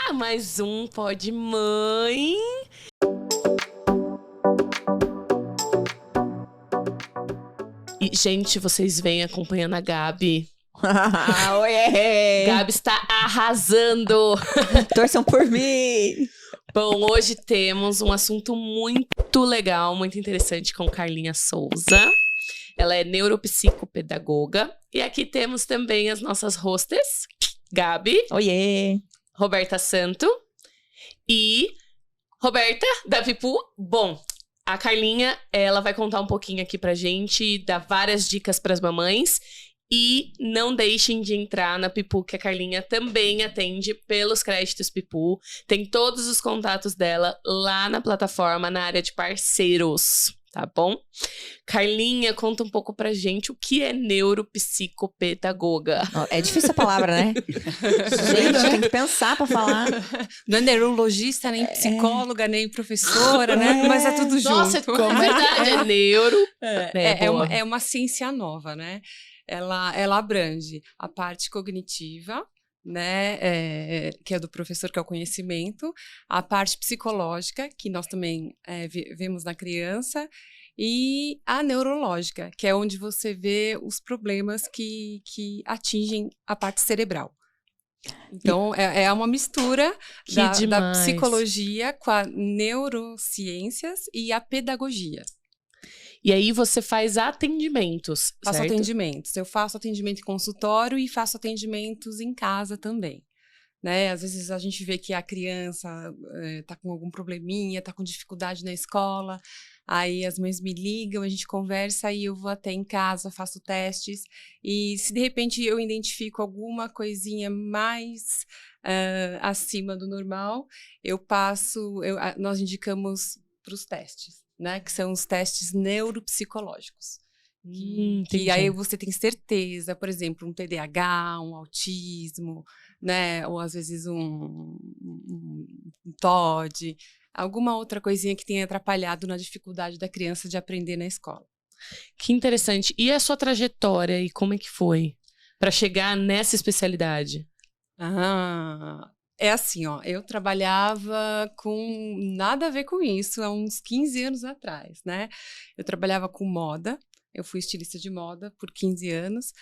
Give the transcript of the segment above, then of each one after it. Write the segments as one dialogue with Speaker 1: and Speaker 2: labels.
Speaker 1: a mais um Pode Mãe. E, gente, vocês vêm acompanhando a Gabi.
Speaker 2: Oiê!
Speaker 1: Gabi está arrasando.
Speaker 2: Torçam por mim!
Speaker 1: Bom, hoje temos um assunto muito legal, muito interessante com Carlinha Souza. Ela é neuropsicopedagoga. E aqui temos também as nossas hostess, Gabi.
Speaker 2: Oiê!
Speaker 1: Roberta Santo e Roberta da Pipu. Bom, a Carlinha, ela vai contar um pouquinho aqui pra gente, dar várias dicas pras mamães. E não deixem de entrar na Pipu, que a Carlinha também atende pelos créditos Pipu. Tem todos os contatos dela lá na plataforma, na área de parceiros, tá bom? Carlinha, conta um pouco pra gente o que é neuropsicopedagoga.
Speaker 2: É difícil a palavra, né? Gente, tem que pensar pra falar.
Speaker 3: Não é neurologista, nem psicóloga, nem professora, né? Mas é tudo junto.
Speaker 1: Nossa, é verdade, é neuro.
Speaker 3: É uma ciência nova, né? Ela abrange a parte cognitiva, né, que é do professor, que é o conhecimento, a parte psicológica, que nós também vemos na criança, e a neurológica, que é onde você vê os problemas que atingem a parte cerebral. Então, é uma mistura da psicologia com a neurociências e a pedagogia.
Speaker 1: E aí você faz atendimentos,
Speaker 3: Faço
Speaker 1: certo?
Speaker 3: atendimentos. Eu faço atendimento em consultório e faço atendimentos em casa também. Né? Às vezes a gente vê que a criança tá com algum probleminha, tá com dificuldade na escola. Aí as mães me ligam, a gente conversa e eu vou até em casa, faço testes. E se de repente eu identifico alguma coisinha mais acima do normal, nós indicamos para os testes. Né, que são os testes neuropsicológicos. Que aí você tem certeza, por exemplo, um TDAH, um autismo, né, ou às vezes um TOD, alguma outra coisinha que tenha atrapalhado na dificuldade da criança de aprender na escola.
Speaker 1: Que interessante. E a sua trajetória, e como é que foi para chegar nessa especialidade?
Speaker 3: É assim, ó, eu trabalhava com nada a ver com isso há uns 15 anos atrás, né? Eu trabalhava com moda, eu fui estilista de moda por 15 anos.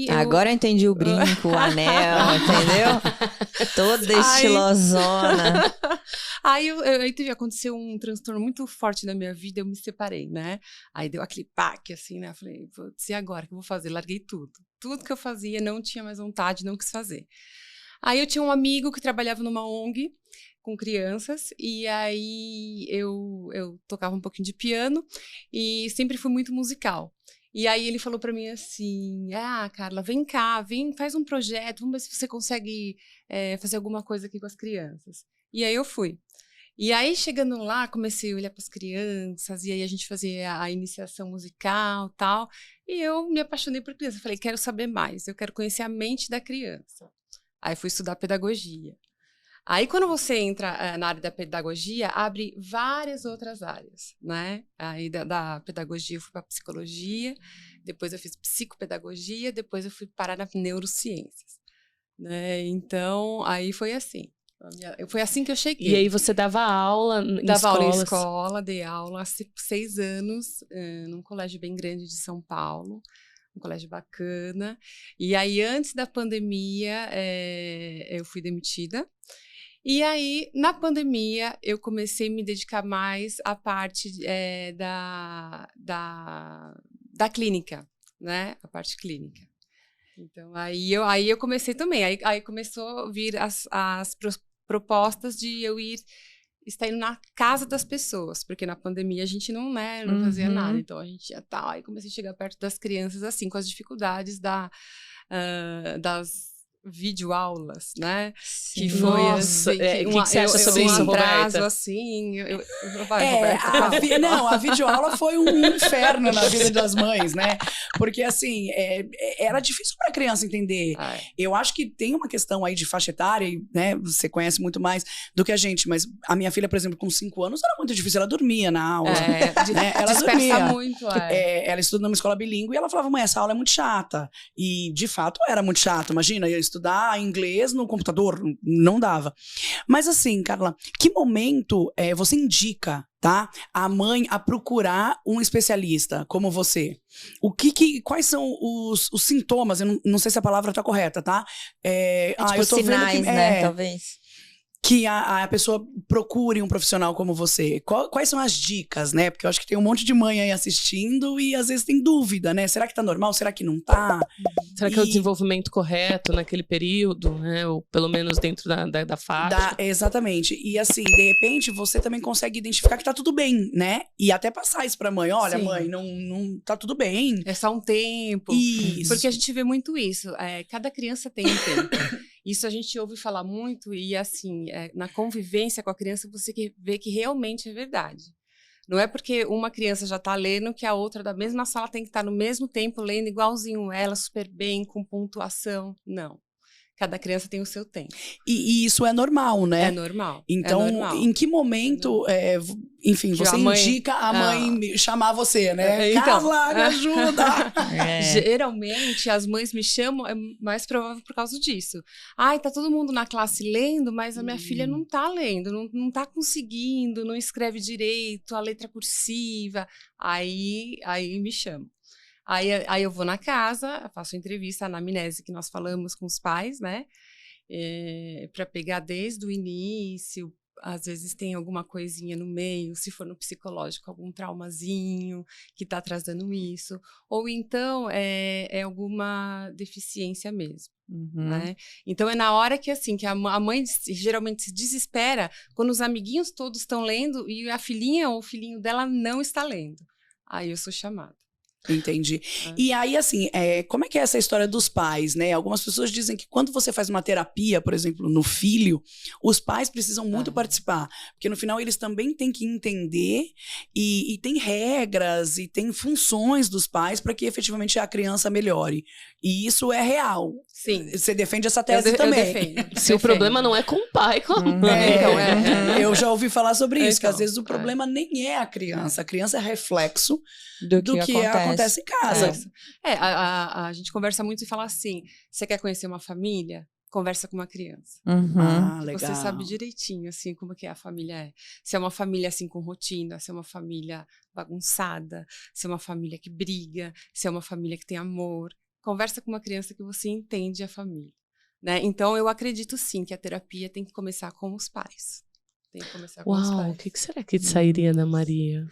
Speaker 2: Agora eu entendi o brinco, o anel, entendeu? Toda estilosona.
Speaker 3: Aí aconteceu um transtorno muito forte na minha vida, eu me separei, né? Aí deu aquele baque, assim, né? Eu falei, putz, e agora o que eu vou fazer? Larguei tudo. Tudo que eu fazia, não tinha mais vontade, não quis fazer. Aí eu tinha um amigo que trabalhava numa ONG com crianças, e aí eu tocava um pouquinho de piano e sempre fui muito musical. E aí ele falou pra mim assim, Carla, vem cá, faz um projeto, vamos ver se você consegue fazer alguma coisa aqui com as crianças. E aí eu fui. E aí, chegando lá, comecei a olhar para as crianças, e aí a gente fazia a iniciação musical e tal, e eu me apaixonei por criança. Falei, quero saber mais, eu quero conhecer a mente da criança. Aí fui estudar pedagogia. Aí quando você entra na área da pedagogia, abre várias outras áreas, né? Aí da pedagogia eu fui para psicologia, depois eu fiz psicopedagogia, depois eu fui parar na neurociências, né? Então, aí foi assim. Foi assim que eu cheguei.
Speaker 1: E aí você dava aula em escolas?
Speaker 3: Dava aula em escola, dei aula há 6 anos, num colégio bem grande de São Paulo. Um colégio bacana. E aí, antes da pandemia, eu fui demitida. E aí, na pandemia, eu comecei a me dedicar mais à parte da clínica, né? A parte clínica. Então, aí eu comecei também. Aí começou a vir as propostas de eu estar indo na casa das pessoas, porque na pandemia a gente não fazia nada, então a gente ia tal, aí comecei a chegar perto das crianças, assim, com as dificuldades das videoaulas, né?
Speaker 1: Sim.
Speaker 3: Que foi
Speaker 1: Nossa,
Speaker 3: assim,
Speaker 1: o que você acha sobre isso,
Speaker 3: atraso,
Speaker 1: Roberta?
Speaker 3: assim, Roberta,
Speaker 4: não, a videoaula foi um inferno na vida das mães, né? Porque, assim, era difícil para a criança entender. Eu acho que tem uma questão aí de faixa etária, né? Você conhece muito mais do que a gente, mas a minha filha, por exemplo, com 5 anos, era muito difícil. Ela dormia na aula. Né? Ela dormia.
Speaker 3: Muito,
Speaker 4: ela estuda numa escola bilíngue e ela falava, mãe, essa aula é muito chata. E, de fato, era muito chato. Imagina, eu estudar estudar inglês no computador, não dava. Mas assim, Carla, que momento você indica, tá, a mãe a procurar um especialista como você? Quais são os sintomas? Eu não sei se a palavra tá correta, tá?
Speaker 2: Tipo,
Speaker 4: eu tô
Speaker 2: sinais,
Speaker 4: vendo que,
Speaker 2: né, talvez.
Speaker 4: Que a pessoa procure um profissional como você. Quais são as dicas, né? Porque eu acho que tem um monte de mãe aí assistindo e às vezes tem dúvida, né? Será que tá normal? Será que não tá?
Speaker 1: Será que é o desenvolvimento correto naquele período, né? Ou pelo menos dentro da faixa?
Speaker 4: Exatamente. E assim, de repente, você também consegue identificar que tá tudo bem, né? E até passar isso pra mãe. Olha,
Speaker 3: Sim.
Speaker 4: mãe, não tá tudo bem.
Speaker 3: É só um tempo.
Speaker 4: Isso.
Speaker 3: Porque a gente vê muito isso. Cada criança tem um tempo. Isso a gente ouve falar muito e, assim, na convivência com a criança, você vê que realmente é verdade. Não é porque uma criança já está lendo que a outra da mesma sala tem que estar no mesmo tempo lendo igualzinho ela, super bem, com pontuação. Não. Cada criança tem o seu tempo.
Speaker 4: E isso é normal, né?
Speaker 3: É normal.
Speaker 4: Então,
Speaker 3: é normal.
Speaker 4: em que momento, enfim, você indica a mãe chamar você, né?
Speaker 3: Então,
Speaker 4: Carla, me ajuda!
Speaker 3: Geralmente, as mães me chamam, é mais provável por causa disso. Ai, tá todo mundo na classe lendo, mas a minha filha não tá lendo, não tá conseguindo, não escreve direito, a letra cursiva. Aí me chamam. Aí eu vou na casa, faço entrevista, a anamnese que nós falamos com os pais, né? Para pegar desde o início, às vezes tem alguma coisinha no meio, se for no psicológico, algum traumazinho que está atrasando isso. Ou então é alguma deficiência mesmo. Né? Então é na hora que assim que a mãe geralmente se desespera quando os amiguinhos todos estão lendo e a filhinha ou o filhinho dela não está lendo. Aí eu sou chamada.
Speaker 4: Entendi. E aí, assim, como é que é essa história dos pais, né? Algumas pessoas dizem que quando você faz uma terapia, por exemplo, no filho, os pais precisam muito participar. Porque no final eles também têm que entender e tem regras e tem funções dos pais para que efetivamente a criança melhore. E isso é real.
Speaker 3: Sim.
Speaker 4: Você defende essa tese também.
Speaker 3: Eu defendo.
Speaker 1: Se o problema não é com o pai, com a mãe.
Speaker 4: Eu já ouvi falar sobre isso, que às vezes o problema nem é a criança é reflexo do que acontece em casa.
Speaker 3: A gente conversa muito e fala assim, você quer conhecer uma família? Conversa com uma criança.
Speaker 4: Legal.
Speaker 3: Você sabe direitinho, assim, como que a família é. Se é uma família, assim, com rotina, se é uma família bagunçada, se é uma família que briga, se é uma família que tem amor. Conversa com uma criança que você entende a família, né? Então, eu acredito, sim, que a terapia tem que começar com os pais. Tem que começar com os pais.
Speaker 1: O que será que sairia da Maria?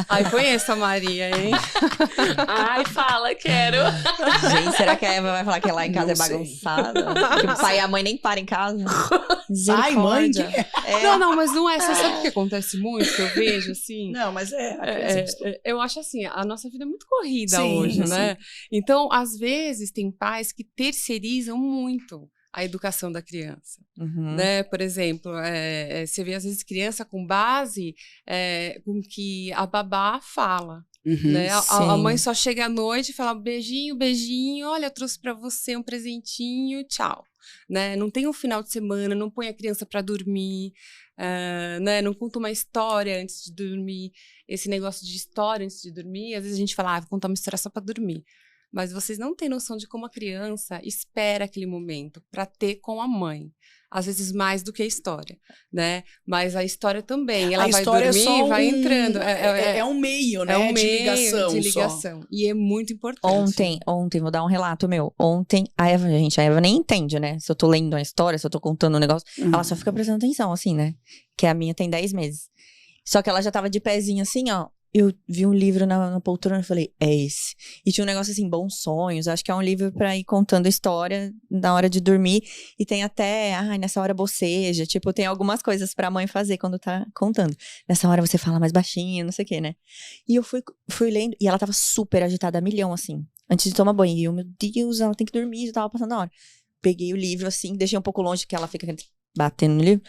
Speaker 3: Ai, conheço a Maria, hein?
Speaker 1: Ai, fala, quero.
Speaker 2: Gente, será que a Eva vai falar que lá em casa
Speaker 4: Não
Speaker 2: é bagunçada? Que o pai e a mãe nem param em casa?
Speaker 4: Ai, mãe,
Speaker 3: Não, mas não é. Você sabe o que acontece muito, que eu vejo, assim?
Speaker 4: Não, mas
Speaker 3: eu acho assim, a nossa vida é muito corrida
Speaker 4: sim,
Speaker 3: hoje, né?
Speaker 4: Sim.
Speaker 3: Então, às vezes, tem pais que terceirizam muito a educação da criança, né? Por exemplo, você vê às vezes criança com base com que a babá fala, né? A mãe só chega à noite e fala beijinho, beijinho, olha, eu trouxe para você um presentinho, tchau, né? Não tem um final de semana, não põe a criança para dormir, né? Não conta uma história antes de dormir. Esse negócio de história antes de dormir, às vezes a gente fala, vou contar uma história só para dormir. Mas vocês não têm noção de como a criança espera aquele momento para ter com a mãe. Às vezes mais do que a história, né? Mas a história também. Ela vai dormir, vai entrando.
Speaker 4: É um meio, né?
Speaker 3: É um meio
Speaker 4: de ligação.
Speaker 3: Só. E é muito importante.
Speaker 2: Ontem, vou dar um relato meu. Ontem, a Eva nem entende, né? Se eu tô lendo uma história, se eu tô contando um negócio, ela só fica prestando atenção, assim, né? Que a minha tem 10 meses. Só que ela já tava de pezinho assim, ó. Eu vi um livro na poltrona e falei, é esse. E tinha um negócio assim, Bons Sonhos. Acho que é um livro pra ir contando história na hora de dormir. E tem até, nessa hora boceja. Tipo, tem algumas coisas pra mãe fazer quando tá contando. Nessa hora você fala mais baixinho, não sei o quê, né? E eu fui lendo, e ela tava super agitada, a milhão, assim. Antes de tomar banho. E eu, meu Deus, ela tem que dormir, já tava passando a hora. Peguei o livro, assim, deixei um pouco longe, que ela fica batendo no livro.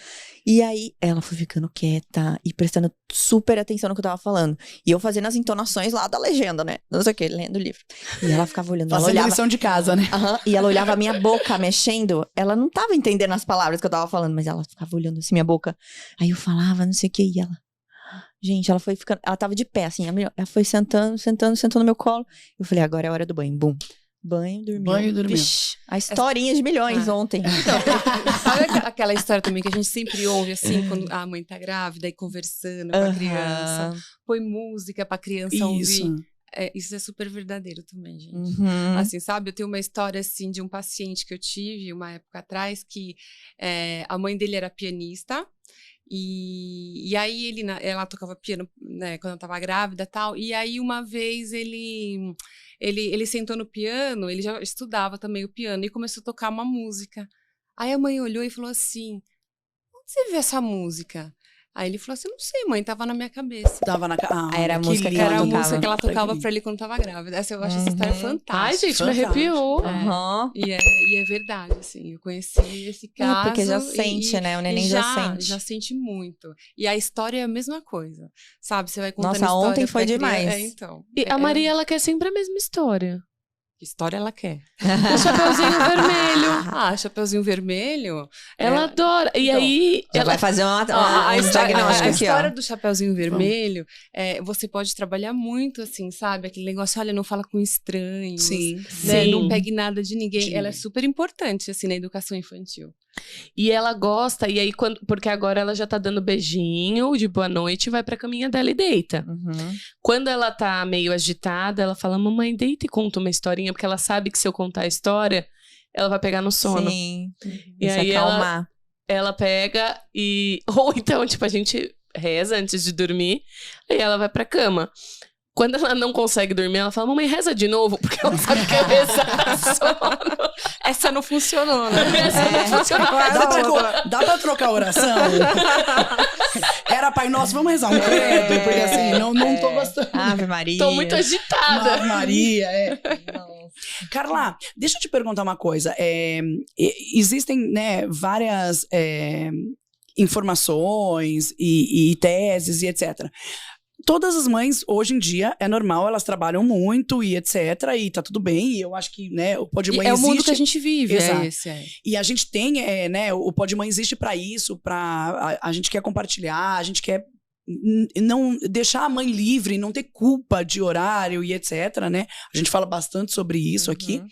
Speaker 2: E aí, ela foi ficando quieta e prestando super atenção no que eu tava falando. E eu fazendo as entonações lá da legenda, né? Não sei o que, lendo o livro. E ela ficava olhando.
Speaker 4: Fazendo
Speaker 2: olhava
Speaker 4: lição de casa, né?
Speaker 2: E ela olhava a minha boca mexendo. Ela não tava entendendo as palavras que eu tava falando, mas ela ficava olhando assim minha boca. Aí eu falava, não sei o que, e ela... Gente, ela foi ficando... Ela tava de pé, assim. Ela foi sentando no meu colo. Eu falei, agora é a hora do banho. Bum. Banho, dormiu.
Speaker 4: Banho, dormiu.
Speaker 2: Vixe, a historinha de milhões ontem.
Speaker 3: Então, sabe aquela história também que a gente sempre ouve, assim, quando a mãe tá grávida e conversando com a criança, põe música pra criança ouvir. Isso é super verdadeiro também, gente. Assim, sabe? Eu tenho uma história, assim, de um paciente que eu tive uma época atrás, que a mãe dele era pianista, e aí ela tocava piano, né, quando eu tava grávida e tal, e aí uma vez ele sentou no piano, ele já estudava também o piano, e começou a tocar uma música. Aí a mãe olhou e falou assim, onde você viu essa música? Aí ele falou assim, não sei, mãe, tava na minha cabeça.
Speaker 4: Tava na
Speaker 2: era a música que
Speaker 3: Era
Speaker 2: ela
Speaker 3: a
Speaker 2: tocava.
Speaker 3: música que ela tocava pra ele quando tava grávida. Eu acho essa história fantástica.
Speaker 1: Ai, gente, me arrepiou.
Speaker 3: E é verdade, assim, eu conheci esse caso.
Speaker 2: Porque já sente, né? O neném já sente.
Speaker 3: Já sente muito. E a história é a mesma coisa, sabe? Você vai contando
Speaker 2: Nossa,
Speaker 3: história
Speaker 2: ontem foi demais.
Speaker 3: Então.
Speaker 1: E a Maria, ela quer sempre a mesma história.
Speaker 3: Que história ela quer?
Speaker 1: O Chapeuzinho Vermelho.
Speaker 3: Chapeuzinho Vermelho?
Speaker 1: Ela adora. E aí...
Speaker 2: Já vai fazer um diagnóstico
Speaker 3: a
Speaker 2: aqui,
Speaker 3: história
Speaker 2: ó.
Speaker 3: do Chapeuzinho Vermelho, você pode trabalhar muito, assim, sabe? Aquele negócio, olha, não fala com estranhos.
Speaker 4: Sim.
Speaker 3: Né?
Speaker 1: Sim.
Speaker 3: Não pegue nada de ninguém.
Speaker 4: De
Speaker 3: Ela é
Speaker 4: ninguém.
Speaker 3: super importante, assim, na educação infantil.
Speaker 1: E ela gosta, e aí, porque agora ela já tá dando beijinho de boa noite, vai pra caminha dela e deita. Quando ela tá meio agitada, ela fala, mamãe, deita e conta uma historinha, porque ela sabe que se eu contar a história, ela vai pegar no sono.
Speaker 2: Sim.
Speaker 1: E
Speaker 2: Se
Speaker 1: aí
Speaker 2: acalmar.
Speaker 1: ela pega e... Ou então, tipo, a gente reza antes de dormir, aí ela vai pra cama. Quando ela não consegue dormir, ela fala, mamãe, reza de novo, porque ela sabe que é rezar sono.
Speaker 3: Essa não funcionou, né?
Speaker 1: Essa não funcionou.
Speaker 4: Dá pra trocar a oração? Era Pai Nosso, vamos rezar um credo, porque assim, não tô gostando.
Speaker 2: Ave Maria.
Speaker 1: Tô muito agitada.
Speaker 4: Ave Maria, Carla, deixa eu te perguntar uma coisa. Existem, né, várias informações e teses e etc. Todas as mães, hoje em dia, é normal, elas trabalham muito e etc. E tá tudo bem. E eu acho que, né, o Pode Mãe existe.
Speaker 3: É o mundo que a gente vive,
Speaker 4: Exato.
Speaker 3: esse.
Speaker 4: E a gente tem, né, o Pode Mãe existe pra isso, a gente quer compartilhar, a gente quer não deixar a mãe livre, não ter culpa de horário e etc, né? A gente fala bastante sobre isso aqui.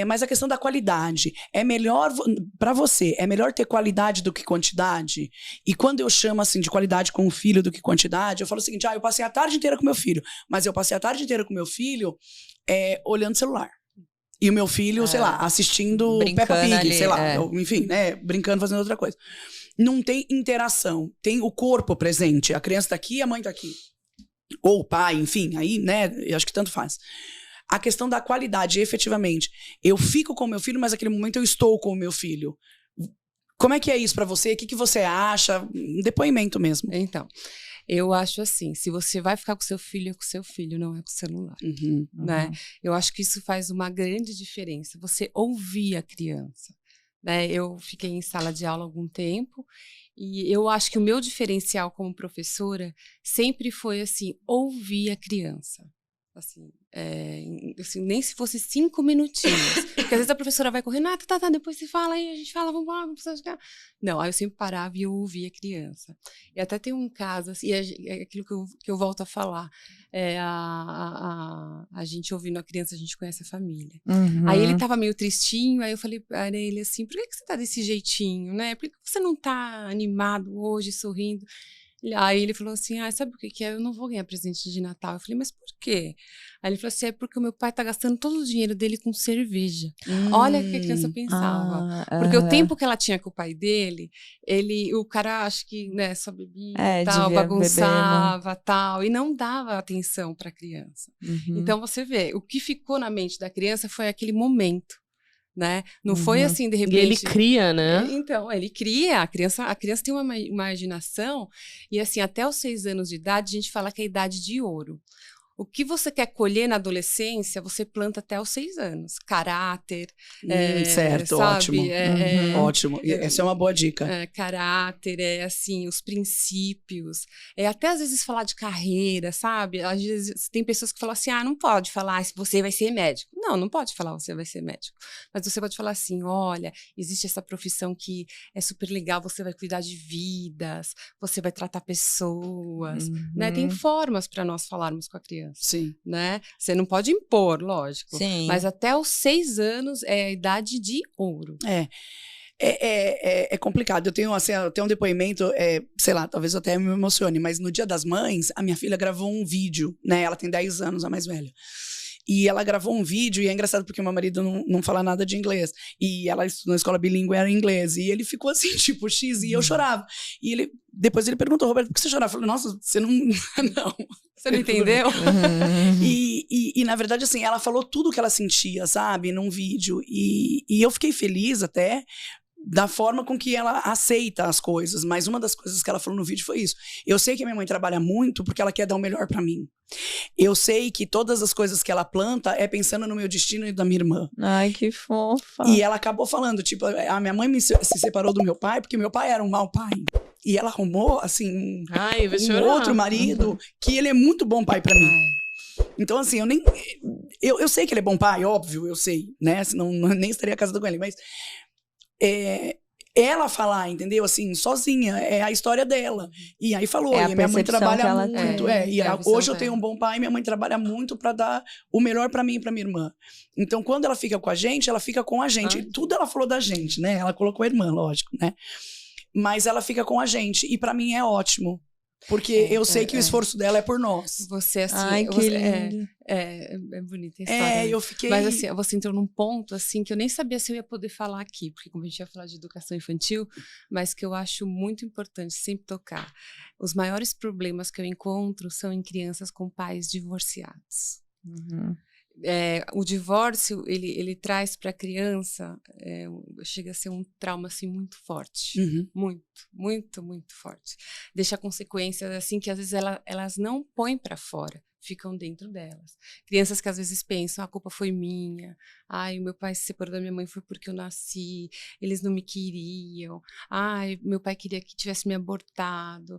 Speaker 4: Mas a questão da qualidade, é melhor, pra você, é melhor ter qualidade do que quantidade? E quando eu chamo, assim, de qualidade com o filho do que quantidade, eu falo o seguinte, eu passei a tarde inteira com meu filho, mas eu passei a tarde inteira com meu filho olhando celular. E o meu filho, sei lá, assistindo Peppa Pig,
Speaker 2: ali,
Speaker 4: sei lá, enfim, né, brincando, fazendo outra coisa. Não tem interação, tem o corpo presente, a criança tá aqui, a mãe tá aqui. Ou o pai, enfim, aí, né, eu acho que tanto faz. A questão da qualidade, efetivamente. Eu fico com o meu filho, mas naquele momento eu estou com o meu filho. Como é que é isso pra você? O que você acha? Um depoimento mesmo.
Speaker 3: Então, eu acho assim, se você vai ficar com seu filho, é com seu filho, não é com o celular. Né? Eu acho que isso faz uma grande diferença. Você ouvir a criança. Né? Eu fiquei em sala de aula há algum tempo e eu acho que o meu diferencial como professora sempre foi assim, ouvir a criança. Assim, nem se fosse 5 minutinhos. Porque às vezes a professora vai correndo, tá, depois você fala, aí a gente fala, vamos lá, vamos ficar. Não, aí eu sempre parava e eu ouvia a criança. E até tem um caso, assim, é aquilo que eu volto a falar. A gente ouvindo a criança, a gente conhece a família. Aí ele tava meio tristinho, aí eu falei para ele assim, por que você tá desse jeitinho, né? Por que você não tá animado hoje, sorrindo? Aí ele falou assim, sabe o que é? Eu não vou ganhar presente de Natal. Eu falei, mas por quê? Aí ele falou assim, é porque o meu pai tá gastando todo o dinheiro dele com cerveja. Olha o que a criança pensava. Porque o tempo que ela tinha com o pai dele, o cara acho que, né, só bebia tal, bagunçava tal, e não dava atenção pra criança. Então você vê, o que ficou na mente da criança foi aquele momento. Né? Não foi assim, de repente...
Speaker 1: E ele cria, né?
Speaker 3: Então, ele cria. A criança tem uma imaginação. E assim, até os 6 anos de idade, a gente fala que é a idade de ouro. O que você quer colher na adolescência, você planta até os 6 anos. Caráter.
Speaker 4: Certo,
Speaker 3: sabe?
Speaker 4: Ótimo. Ótimo. Essa é uma boa dica.
Speaker 3: Caráter, assim, os princípios. Até às vezes falar de carreira, sabe? Às vezes tem pessoas que falam assim, não pode falar se você vai ser médico. Não pode falar você vai ser médico. Mas você pode falar assim, olha, existe essa profissão que é super legal, você vai cuidar de vidas, você vai tratar pessoas. Né? Tem formas para nós falarmos com a criança. criança,
Speaker 4: Sim.
Speaker 3: né? Você não pode impor, lógico.
Speaker 2: Sim.
Speaker 3: Mas até os 6 anos é a idade de ouro.
Speaker 4: É complicado. Eu tenho um depoimento, sei lá, talvez eu até me emocione, mas no Dia das Mães, a minha filha gravou um vídeo, né? Ela tem 10 anos, a mais velha. E ela gravou um vídeo, e é engraçado porque meu marido não fala nada de inglês. E ela estudou na escola bilíngue, era em inglês. E ele ficou assim, tipo, X, e eu chorava. E depois ele perguntou, Roberto, por que você chorava? Eu falei, nossa, você não... não.
Speaker 3: Você não entendeu?
Speaker 4: E, na verdade, assim, ela falou tudo o que ela sentia, sabe? Num vídeo. E eu fiquei feliz até da forma com que ela aceita as coisas. Mas uma das coisas que ela falou no vídeo foi isso. Eu sei que a minha mãe trabalha muito porque ela quer dar o melhor pra mim. Eu sei que todas as coisas que ela planta é pensando no meu destino e da minha irmã.
Speaker 2: Ai, que fofa.
Speaker 4: E ela acabou falando, tipo, a minha mãe se separou do meu pai porque meu pai era um mau pai. E ela arrumou, assim, um outro marido que ele é muito bom pai pra mim. Então, assim, eu sei que ele é bom pai, óbvio, eu sei, né? Senão nem estaria casada com ele, mas... ela falar, entendeu? Assim, sozinha, é a história dela. E aí falou, e minha mãe trabalha muito. Hoje eu tenho um bom pai, minha mãe trabalha muito pra dar o melhor pra mim e pra minha irmã. Então, quando ela fica com a gente, ela fica com a gente. Tudo ela falou da gente, né? Ela colocou a irmã, lógico, né? Mas ela fica com a gente. E pra mim é ótimo. Porque eu sei que o esforço dela é por nós.
Speaker 3: Você, assim...
Speaker 2: Ai, que lindo.
Speaker 3: É bonita a história.
Speaker 4: Eu fiquei...
Speaker 3: Mas, assim, você entrou num ponto, assim, que eu nem sabia se eu ia poder falar aqui. Porque, como a gente ia falar de educação infantil, mas que eu acho muito importante sempre tocar. Os maiores problemas que eu encontro são em crianças com pais divorciados.
Speaker 2: Uhum.
Speaker 3: O divórcio, ele traz para a criança, chega a ser um trauma, assim, muito forte. Muito, muito, muito forte. Deixa consequências, assim, que às vezes elas não põem para fora, ficam dentro delas. Crianças que às vezes pensam, a culpa foi minha, ai, meu pai se separou da minha mãe foi porque eu nasci, eles não me queriam, ai, meu pai queria que tivesse me abortado.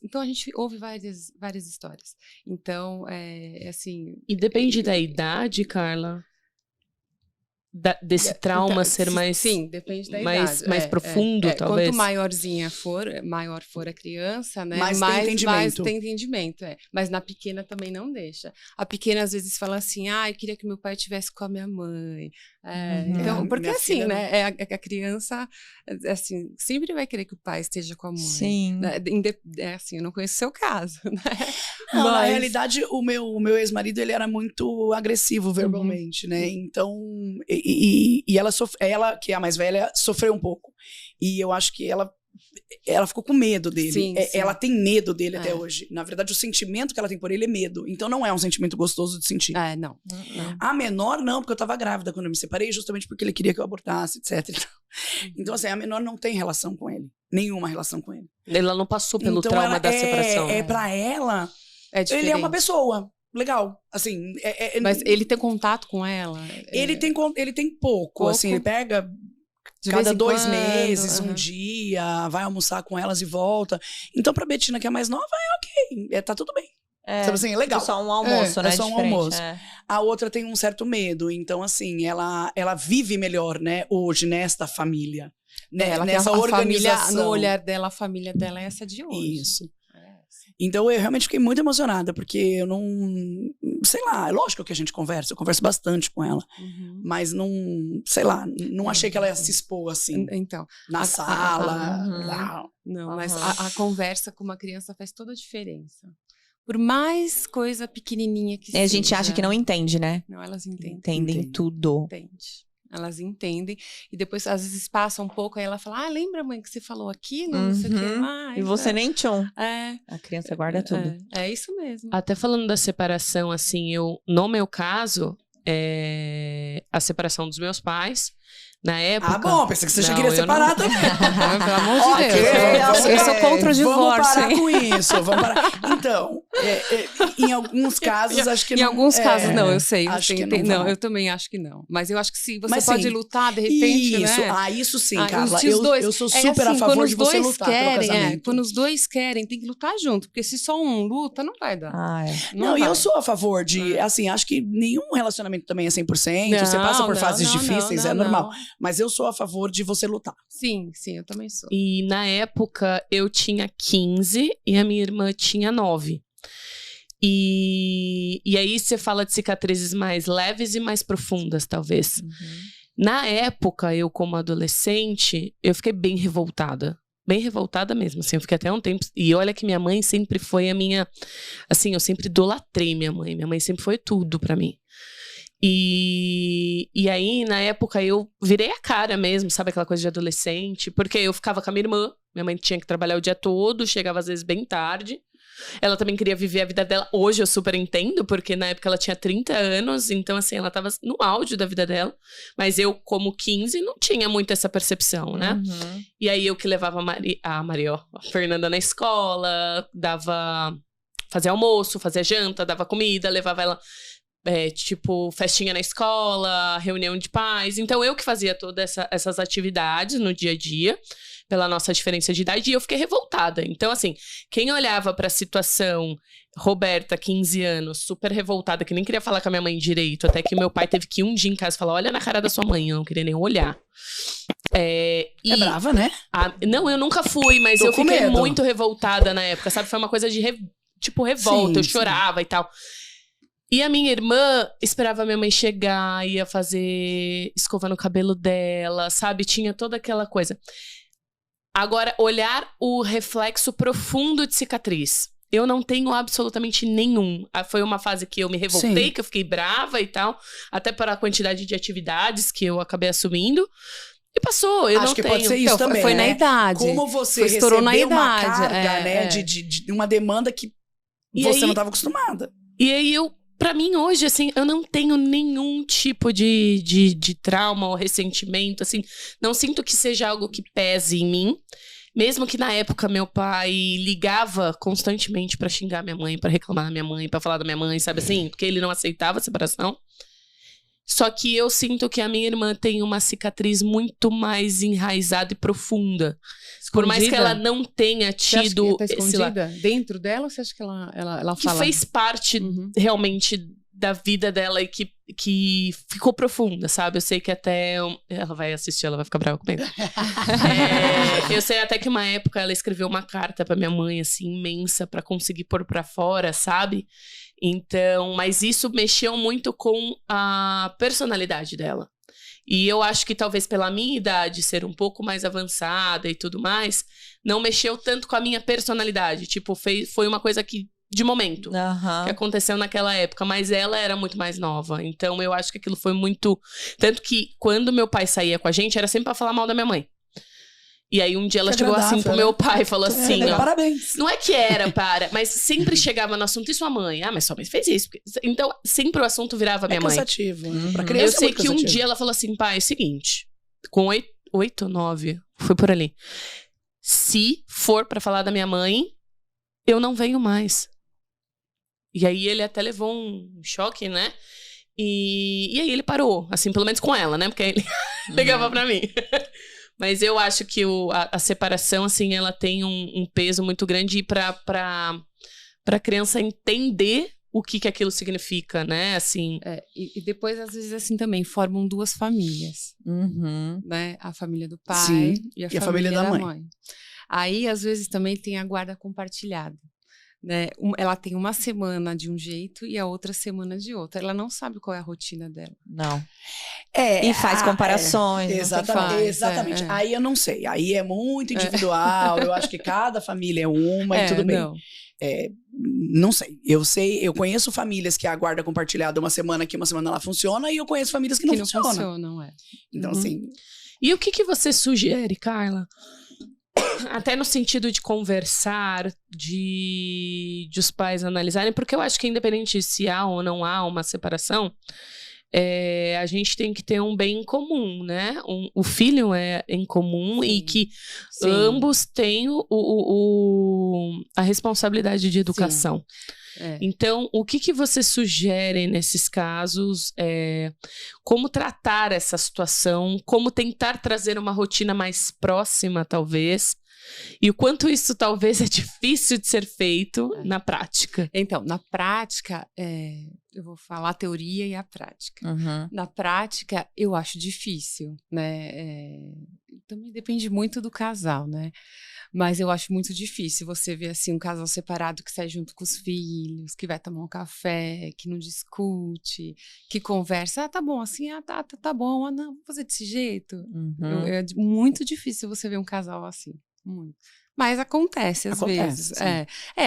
Speaker 3: Então a gente ouve várias histórias. Então, assim...
Speaker 1: E depende da idade, Carla? Desse trauma ser mais...
Speaker 3: Sim, depende da idade.
Speaker 1: Mais profundo, talvez?
Speaker 3: Quanto maior for a criança, né?
Speaker 4: Mais
Speaker 3: tem entendimento. Mas na pequena também não deixa. A pequena, às vezes, fala assim, eu queria que meu pai estivesse com a minha mãe. Então, porque assim, né? A criança, assim, sempre vai querer que o pai esteja com a mãe.
Speaker 2: Sim.
Speaker 3: Né? Assim, eu não conheço o seu caso, né?
Speaker 4: Não, na realidade, o meu ex-marido, ele era muito agressivo verbalmente, né? Então... E ela, que é a mais velha, sofreu um pouco. E eu acho que ela ficou com medo dele.
Speaker 3: Sim.
Speaker 4: Ela tem medo dele até hoje. Na verdade, o sentimento que ela tem por ele é medo. Então, não é um sentimento gostoso de sentir.
Speaker 3: Não.
Speaker 4: A menor, não, porque eu tava grávida quando eu me separei, justamente porque ele queria que eu abortasse, etc. Então, assim, a menor não tem relação com ele. Nenhuma relação com ele.
Speaker 1: Ela não passou pelo trauma da separação.
Speaker 4: Pra ela,
Speaker 3: ele
Speaker 4: é uma pessoa legal, assim...
Speaker 3: Mas ele tem contato com ela?
Speaker 4: Ele tem pouco, assim, ele pega cada 2 meses, um dia, vai almoçar com elas e volta. Então, pra Betina, que é mais nova, ok, tá tudo bem. Sabe assim, é legal.
Speaker 2: É só um almoço, né?
Speaker 4: É só um almoço. A outra tem um certo medo, então, assim, ela vive melhor, né, hoje, nesta família. Né,
Speaker 3: ela
Speaker 4: nessa organização.
Speaker 3: Família, no olhar dela, a família dela é essa de hoje.
Speaker 4: Isso. Então, eu realmente fiquei muito emocionada, porque eu não... Sei lá, é lógico que a gente conversa, eu converso bastante com ela. Mas não... Sei lá, não achei que ela ia se expor, assim,
Speaker 3: então,
Speaker 4: na sala.
Speaker 3: Não, mas a conversa com uma criança faz toda a diferença. Por mais coisa pequenininha que seja.
Speaker 2: A gente acha que não entende, né?
Speaker 3: Não, elas entendem.
Speaker 2: Entendem tudo.
Speaker 3: Entende. Elas entendem. E depois, às vezes, passa um pouco, aí ela fala, lembra, mãe, que você falou aquilo? Não sei o quê.
Speaker 2: E você nem tchum.
Speaker 3: A
Speaker 2: criança guarda tudo.
Speaker 3: É isso mesmo.
Speaker 1: Até falando da separação, assim, no meu caso, a separação dos meus pais, na época...
Speaker 4: bom, pensei que você já queria separar também.
Speaker 3: Pelo amor de Deus. Eu sou contra o divórcio.
Speaker 4: Vamos parar com isso, vamos parar. Então, em alguns casos, acho que não.
Speaker 3: Em alguns casos, não, eu sei.
Speaker 4: Acho que
Speaker 3: não, eu também acho que não. Mas eu acho que sim, você pode lutar, de repente,
Speaker 4: isso,
Speaker 3: né?
Speaker 4: Isso sim, Carla. Eu sou super a favor de você lutar pelo casamento.
Speaker 3: Quando os dois querem, tem que lutar junto. Porque se só um luta, não vai dar.
Speaker 4: Não, eu sou a favor de... Assim, acho que nenhum relacionamento também é 100%. Você passa por fases difíceis, é normal. Mas eu sou a favor de você lutar.
Speaker 3: Sim, eu também sou.
Speaker 1: E na época eu tinha 15 e a minha irmã tinha 9. E aí você fala de cicatrizes mais leves e mais profundas, talvez. Na época, eu como adolescente, eu fiquei bem revoltada. Bem revoltada mesmo, assim, eu fiquei até um tempo... E olha que minha mãe sempre foi a minha... Assim, eu sempre idolatrei minha mãe. Minha mãe sempre foi tudo pra mim. E aí, na época, eu virei a cara mesmo, sabe? Aquela coisa de adolescente. Porque eu ficava com a minha irmã. Minha mãe tinha que trabalhar o dia todo, chegava às vezes bem tarde. Ela também queria viver a vida dela. Hoje eu super entendo, porque na época ela tinha 30 anos. Então, assim, ela tava no auge da vida dela. Mas eu, como 15, não tinha muito essa percepção, né? E aí, eu que levava a Fernanda na escola, fazia almoço, fazia janta, dava comida, levava ela... tipo, festinha na escola, reunião de pais. Então, eu que fazia todas essas atividades no dia a dia, pela nossa diferença de idade, e eu fiquei revoltada. Então, assim, quem olhava pra situação, Roberta, 15 anos, super revoltada, que nem queria falar com a minha mãe direito, até que meu pai teve que ir um dia em casa e falar, olha na cara da sua mãe, eu não queria nem olhar.
Speaker 4: É brava, né?
Speaker 1: Não, eu nunca fui, mas eu fiquei muito revoltada na época, sabe? Foi uma coisa de, revolta, eu chorava e tal. E a minha irmã esperava a minha mãe chegar, ia fazer escova no cabelo dela, sabe? Tinha toda aquela coisa. Agora, olhar o reflexo profundo de cicatriz. Eu não tenho absolutamente nenhum. Foi uma fase que eu me revoltei, que eu fiquei brava e tal. Até para a quantidade de atividades que eu acabei assumindo. E passou, eu não tenho. Acho
Speaker 4: que pode ser isso também,
Speaker 3: foi na idade.
Speaker 4: Como você recebeu uma carga, né? De uma demanda que você não estava acostumada.
Speaker 1: E aí, pra mim, hoje, assim, eu não tenho nenhum tipo de trauma ou ressentimento, assim. Não sinto que seja algo que pese em mim. Mesmo que na época meu pai ligava constantemente pra xingar minha mãe, pra reclamar da minha mãe, pra falar da minha mãe, sabe assim? Porque ele não aceitava a separação. Só que eu sinto que a minha irmã tem uma cicatriz muito mais enraizada e profunda. Escondida? Por mais que ela não tenha tido...
Speaker 3: Você acha que tá escondida dentro dela ou você acha que ela fala?
Speaker 1: Que fez parte realmente da vida dela e que ficou profunda, sabe? Eu sei que até... Ela vai assistir, ela vai ficar brava comigo. Eu sei até que uma época ela escreveu uma carta pra minha mãe, assim, imensa, pra conseguir pôr pra fora, sabe? Então, mas isso mexeu muito com a personalidade dela. E eu acho que talvez pela minha idade ser um pouco mais avançada e tudo mais, não mexeu tanto com a minha personalidade. Tipo, foi uma coisa que de momento, que aconteceu naquela época. Mas ela era muito mais nova. Então, eu acho que aquilo foi muito... Tanto que, quando meu pai saía com a gente, era sempre pra falar mal da minha mãe. E aí, um dia ela chegou assim pro meu pai e falou assim... ó,
Speaker 4: parabéns.
Speaker 1: Não é que era mas sempre chegava no assunto, e sua mãe? Ah, mas sua mãe fez isso. Então, sempre o assunto virava minha mãe.
Speaker 4: Cansativo. Pra criança
Speaker 1: eu sei que um dia ela falou assim, pai, é o seguinte... Com 8 ou 9, foi por ali. Se for pra falar da minha mãe, eu não venho mais. E aí, ele até levou um choque, né? E aí, ele parou. Assim, pelo menos com ela, né? Porque aí ele ligava pra mim. Mas eu acho que a separação, assim, ela tem um peso muito grande pra criança entender o que aquilo significa, né? Assim...
Speaker 3: E depois, às vezes, assim, também formam duas famílias. Né? A família do pai e a família da mãe. Aí, às vezes, também tem a guarda compartilhada. Né? Ela tem uma semana de um jeito e a outra semana de outra. Ela não sabe qual é a rotina dela.
Speaker 2: Não. E faz comparações.
Speaker 4: Exatamente. Aí eu não sei. Aí é muito individual. Eu acho que cada família é uma e tudo bem. Não sei. Eu conheço famílias que a guarda compartilhada uma semana aqui, uma semana lá funciona, e eu conheço famílias que não funcionam. Então, assim...
Speaker 1: E o que você sugere, Carla? Até no sentido de conversar, de os pais analisarem, porque eu acho que independente se há ou não há uma separação, a gente tem que ter um bem em comum, né? O filho é em comum e que ambos têm a responsabilidade de educação. Então, o que você sugere nesses casos? Como tratar essa situação? Como tentar trazer uma rotina mais próxima, talvez? E o quanto isso talvez é difícil de ser feito na prática?
Speaker 3: Então, na prática, eu vou falar a teoria e a prática. Na prática, eu acho difícil, né? Também depende muito do casal, né? Mas eu acho muito difícil você ver, assim, um casal separado que sai junto com os filhos, que vai tomar um café, que não discute, que conversa. Tá bom, assim, tá bom. Não, vou fazer desse jeito.
Speaker 2: Uhum.
Speaker 3: É muito difícil você ver um casal assim, muito. Mas acontece às vezes.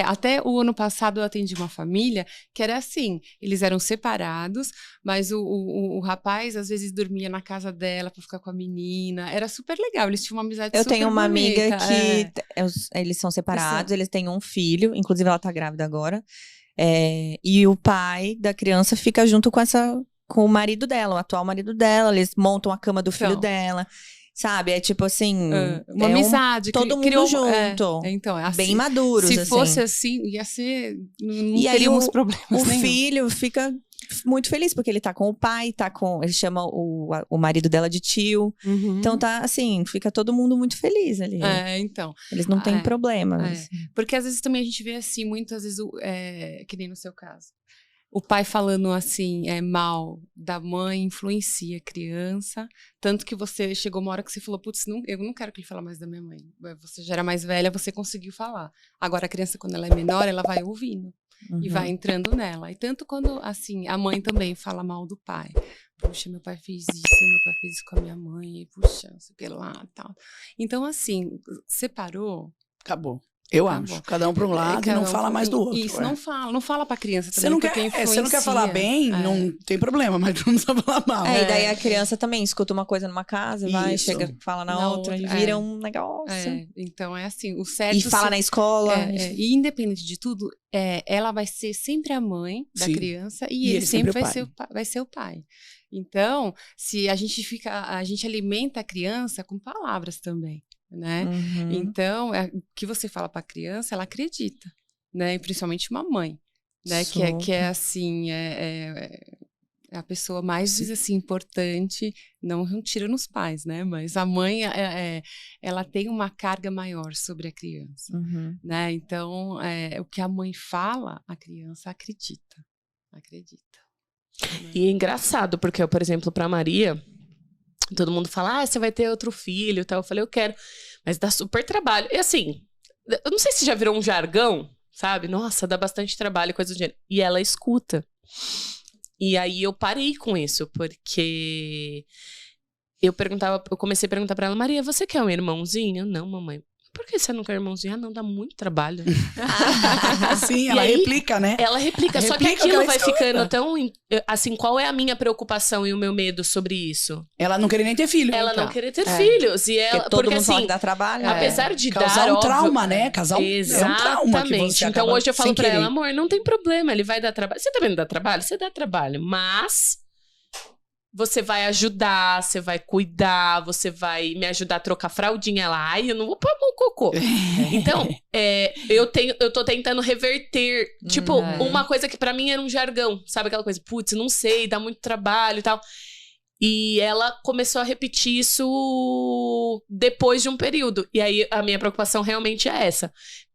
Speaker 3: Até o ano passado eu atendi uma família que era assim, eles eram separados, mas o rapaz às vezes dormia na casa dela pra ficar com a menina. Era super legal, eles tinham uma amizade
Speaker 2: Eu
Speaker 3: super
Speaker 2: tenho uma
Speaker 3: bonita.
Speaker 2: amiga que eles são separados, eles têm um filho, inclusive ela tá grávida agora. E o pai da criança fica junto com o marido dela, o atual marido dela. Eles montam a cama do filho dela. Sabe? É tipo assim.
Speaker 3: Uma amizade.
Speaker 2: Todo mundo
Speaker 3: criou,
Speaker 2: junto.
Speaker 3: Então, é assim,
Speaker 2: bem maduros.
Speaker 3: Se
Speaker 2: assim.
Speaker 3: fosse assim, ia ser. Não
Speaker 2: e
Speaker 3: teríamos
Speaker 2: aí
Speaker 3: problemas.
Speaker 2: O
Speaker 3: nenhum.
Speaker 2: filho fica muito feliz, porque ele tá com o pai, ele chama o marido dela de tio.
Speaker 3: Uhum.
Speaker 2: Então tá assim, fica todo mundo muito feliz ali.
Speaker 3: Então.
Speaker 2: Eles não têm problema. Assim.
Speaker 3: Porque às vezes também a gente vê assim, muitas vezes, que nem no seu caso. O pai falando assim, mal da mãe influencia a criança. Tanto que você chegou uma hora que você falou, putz, eu não quero que ele fale mais da minha mãe. Você já era mais velha, você conseguiu falar. Agora a criança, quando ela é menor, ela vai ouvindo. E vai entrando nela. E tanto quando, assim, a mãe também fala mal do pai. Puxa, meu pai fez isso, meu pai fez isso com a minha mãe. E, puxa, não sei o que lá e tal. Então, assim, separou.
Speaker 4: Acabou. Eu acho. Cada um para um lado e não fala mais do outro.
Speaker 3: Isso, não fala pra criança também.
Speaker 4: Você não quer falar bem, não tem problema, mas não precisa falar mal.
Speaker 2: E daí a criança também escuta uma coisa numa casa, vai, chega, fala na outra, e vira um negócio.
Speaker 3: Então é assim, o certo...
Speaker 2: E fala na escola.
Speaker 3: E independente de tudo, ela vai ser sempre a mãe da criança e ele sempre vai ser o pai. Então, se a gente alimenta a criança com palavras também. Né? Então, o que você fala para a criança, ela acredita, né? E principalmente uma mãe, né? Que é assim, é a pessoa mais assim, importante, não tira nos pais, né? Mas a mãe, ela tem uma carga maior sobre a criança, né? Então, o que a mãe fala, a criança acredita.
Speaker 1: E é engraçado, porque, por exemplo, para Maria... Todo mundo fala, você vai ter outro filho e tal. Eu falei, eu quero. Mas dá super trabalho. E assim, eu não sei se já virou um jargão, sabe? Nossa, dá bastante trabalho, coisa do gênero. E ela escuta. E aí eu parei com isso, porque eu comecei a perguntar pra ela, Maria, você quer um irmãozinho? Não, mamãe. Por que você não quer irmãozinho? Não, dá muito trabalho.
Speaker 4: Sim, ela replica, né?
Speaker 1: Ela replica, só que aquilo vai ficando tão... Assim, qual é a minha preocupação e o meu medo sobre isso?
Speaker 4: Ela não querer nem ter filho.
Speaker 1: Ela não querer ter filhos. E ela,
Speaker 2: todo mundo
Speaker 1: assim,
Speaker 2: fala que dá trabalho.
Speaker 1: Apesar de
Speaker 4: causar um trauma, né?
Speaker 1: Exatamente.
Speaker 4: É um trauma que você
Speaker 1: então hoje eu falo pra
Speaker 4: querer.
Speaker 1: ela, amor, não tem problema, ele vai dar trabalho. Você também não dá trabalho? Você dá trabalho, mas... Você vai ajudar, você vai cuidar, você vai me ajudar a trocar fraldinha lá. Ai, eu não vou pôr mão cocô. Então, eu tô tentando reverter. Tipo, uma coisa que pra mim era um jargão. Sabe aquela coisa? Putz, não sei, dá muito trabalho e tal. E ela começou a repetir isso depois de um período. E aí, a minha preocupação realmente é essa.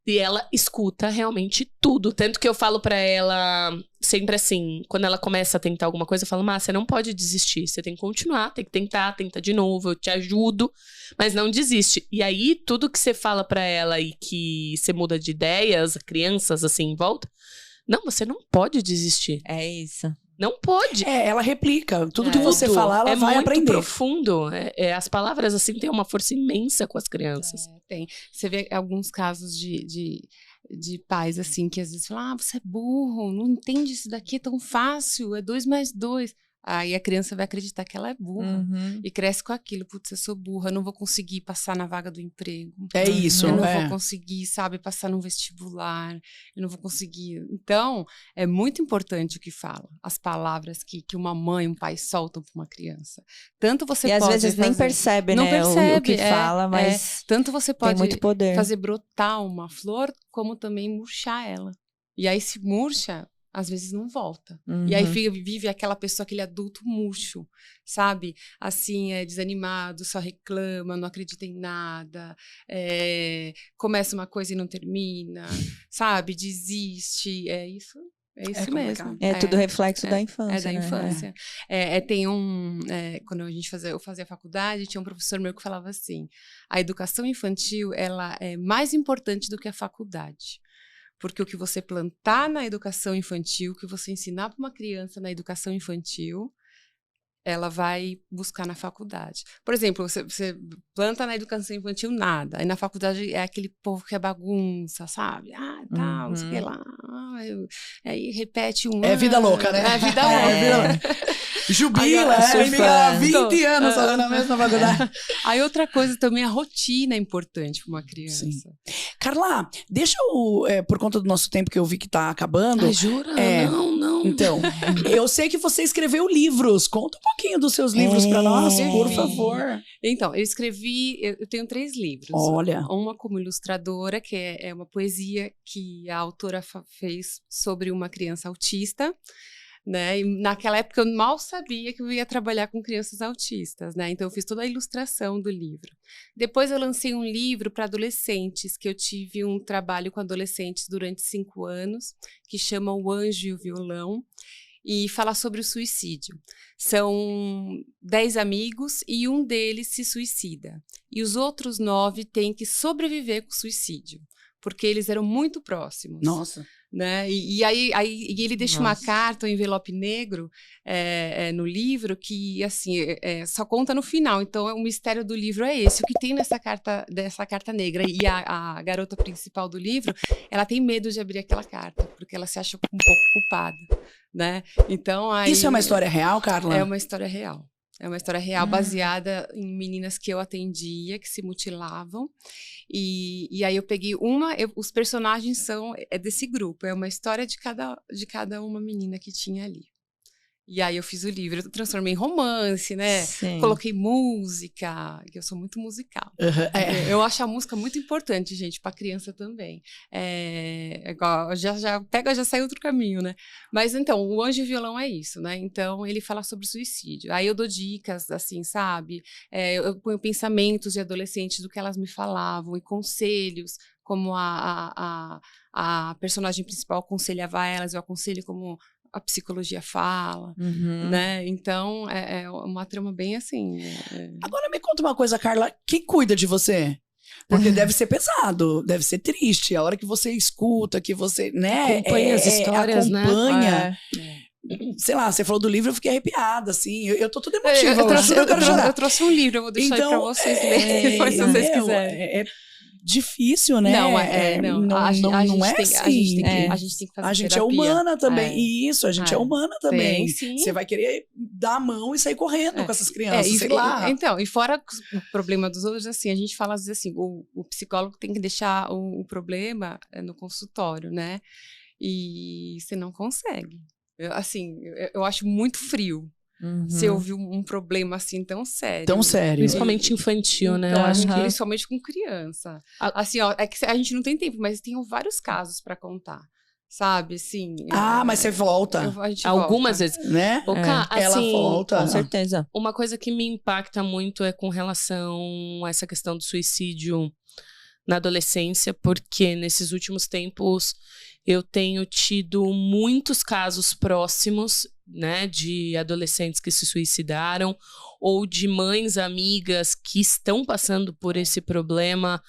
Speaker 1: E ela escuta realmente tudo. Tanto que eu falo pra ela sempre assim, quando ela começa a tentar alguma coisa, eu falo, Má, você não pode desistir. Você tem que continuar, tem que tentar, tenta de novo, eu te ajudo, mas não desiste. E aí, tudo que você fala pra ela e que você muda de ideias, crianças assim em volta, não, você não pode desistir.
Speaker 2: É isso.
Speaker 1: Não pode.
Speaker 4: Ela replica. Tudo que você falar, ela vai aprender.
Speaker 1: É muito profundo. As palavras, assim, têm uma força imensa com as crianças.
Speaker 3: Tem. Você vê alguns casos de pais, assim, que às vezes falam, você é burro, não entende isso daqui, é tão fácil, é 2 mais 2. Aí a criança vai acreditar que ela é burra. E cresce com aquilo. Putz, eu sou burra, eu não vou conseguir passar na vaga do emprego.
Speaker 4: É isso,
Speaker 3: eu não vou conseguir, sabe, passar no vestibular. Eu não vou conseguir. Então, é muito importante o que fala. As palavras que uma mãe, um pai soltam para uma criança. Tanto você pode
Speaker 2: às vezes nem percebe,
Speaker 3: não
Speaker 2: né,
Speaker 3: percebe,
Speaker 2: o que fala, mas
Speaker 3: tanto você pode
Speaker 2: tem muito poder.
Speaker 3: fazer brotar uma flor, como também murchar ela. E aí, se murcha, às vezes não volta. E aí vive aquela pessoa, aquele adulto murcho, sabe? Assim, desanimado, só reclama, não acredita em nada, começa uma coisa e não termina, sabe? Desiste. Isso É isso mesmo.
Speaker 2: É tudo reflexo da infância.
Speaker 3: É da infância. Tem quando eu fazia faculdade, tinha um professor meu que falava assim: a educação infantil, ela é mais importante do que a faculdade. Porque o que você plantar na educação infantil, o que você ensinar para uma criança na educação infantil, ela vai buscar na faculdade. Por exemplo, você planta na educação infantil nada, aí na faculdade é aquele povo que é bagunça, sabe? Tal, não sei o que lá. Aí repete um ano.
Speaker 4: É vida louca, né?
Speaker 3: É vida louca.
Speaker 4: Jubila, fica há 20 anos na mesma faculdade.
Speaker 3: Aí outra coisa também, a rotina é importante para uma criança.
Speaker 4: Sim. Carla, deixa eu, por conta do nosso tempo que eu vi que tá acabando.
Speaker 1: Jura? Não.
Speaker 4: Então, eu sei que você escreveu livros. Conta um pouquinho dos seus livros para nós, por favor.
Speaker 3: Então, eu tenho 3 livros.
Speaker 4: Olha.
Speaker 3: Uma como ilustradora, que é uma poesia que a autora fez sobre uma criança autista. Né? E naquela época eu mal sabia que eu ia trabalhar com crianças autistas, né? Então eu fiz toda a ilustração do livro. Depois eu lancei um livro para adolescentes, que eu tive um trabalho com adolescentes durante 5 anos, que chama O Anjo e o Violão, e fala sobre o suicídio. São 10 amigos e um deles se suicida. E os outros 9 têm que sobreviver com o suicídio, porque eles eram muito próximos.
Speaker 4: Nossa.
Speaker 3: Né? E aí ele deixa uma carta, um envelope negro no livro que assim só conta no final. Então o mistério do livro é esse, o que tem dessa carta negra. E a garota principal do livro, ela tem medo de abrir aquela carta, porque ela se acha um pouco culpada, né? Então aí,
Speaker 4: isso é uma história real, Carla?
Speaker 3: É uma história real. É uma história real baseada em meninas que eu atendia, que se mutilavam. E aí eu peguei os personagens são desse grupo. É uma história de cada uma menina que tinha ali. E aí eu fiz o livro, eu transformei em romance, né?
Speaker 2: Sim.
Speaker 3: Coloquei música, que eu sou muito musical. Eu acho a música muito importante, gente, para criança também. Já sai outro caminho, né? Mas então, o Anjo e o Violão é isso, né? Então, ele fala sobre suicídio. Aí eu dou dicas, assim, sabe? Eu ponho pensamentos de adolescentes do que elas me falavam e conselhos, como a personagem principal aconselhava elas, eu aconselho como a psicologia fala, né? Então, é uma trama bem assim.
Speaker 4: Agora me conta uma coisa, Carla. Quem cuida de você? Porque deve ser pesado, deve ser triste. A hora que você escuta, que você, né?
Speaker 1: Acompanha as histórias,
Speaker 4: acompanha. Sei lá, você falou do livro, eu fiquei arrepiada, assim. Eu tô toda emotiva.
Speaker 3: Eu trouxe um livro, eu vou deixar aí pra vocês lerem depois, se vocês quiserem.
Speaker 4: Difícil, né?
Speaker 3: Não
Speaker 4: é assim.
Speaker 3: A gente tem que fazer
Speaker 4: a gente
Speaker 3: terapia.
Speaker 4: É humana também. Isso, a gente é humana também.
Speaker 3: Sim.
Speaker 4: Você vai querer dar a mão e sair correndo com essas crianças, sei lá.
Speaker 3: Então, e fora o problema dos outros, assim, a gente fala às vezes assim, o psicólogo tem que deixar o problema no consultório, né? E você não consegue. Eu acho muito frio. Você ouviu um problema assim tão sério.
Speaker 4: Tão sério.
Speaker 1: Principalmente infantil, né?
Speaker 3: Então, acho que principalmente com criança. Assim, ó, é que a gente não tem tempo, mas tem vários casos pra contar. Sabe, assim...
Speaker 4: mas você volta.
Speaker 1: Algumas vezes.
Speaker 4: Né? Ela
Speaker 1: assim,
Speaker 4: volta.
Speaker 2: Com certeza.
Speaker 1: Uma coisa que me impacta muito é com relação a essa questão do suicídio na adolescência, porque nesses últimos tempos eu tenho tido muitos casos próximos, né, de adolescentes que se suicidaram ou de mães amigas que estão passando por esse problema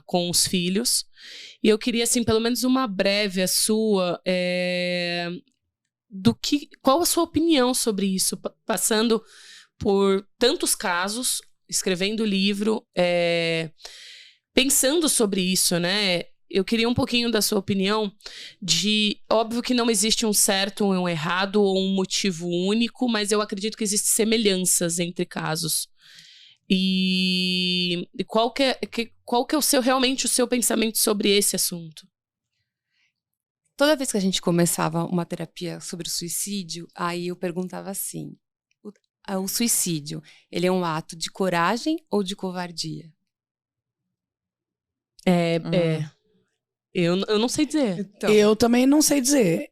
Speaker 1: com os filhos. E eu queria, assim, pelo menos uma breve sua, qual a sua opinião sobre isso, passando por tantos casos, escrevendo o livro, pensando sobre isso, né? Eu queria um pouquinho da sua opinião óbvio que não existe um certo ou um errado ou um motivo único, mas eu acredito que existem semelhanças entre casos. E qual que é realmente o seu pensamento sobre esse assunto?
Speaker 3: Toda vez que a gente começava uma terapia sobre o suicídio, aí eu perguntava assim, o suicídio, ele é um ato de coragem ou de covardia?
Speaker 1: Eu não sei dizer.
Speaker 3: Então,
Speaker 4: eu também não sei dizer.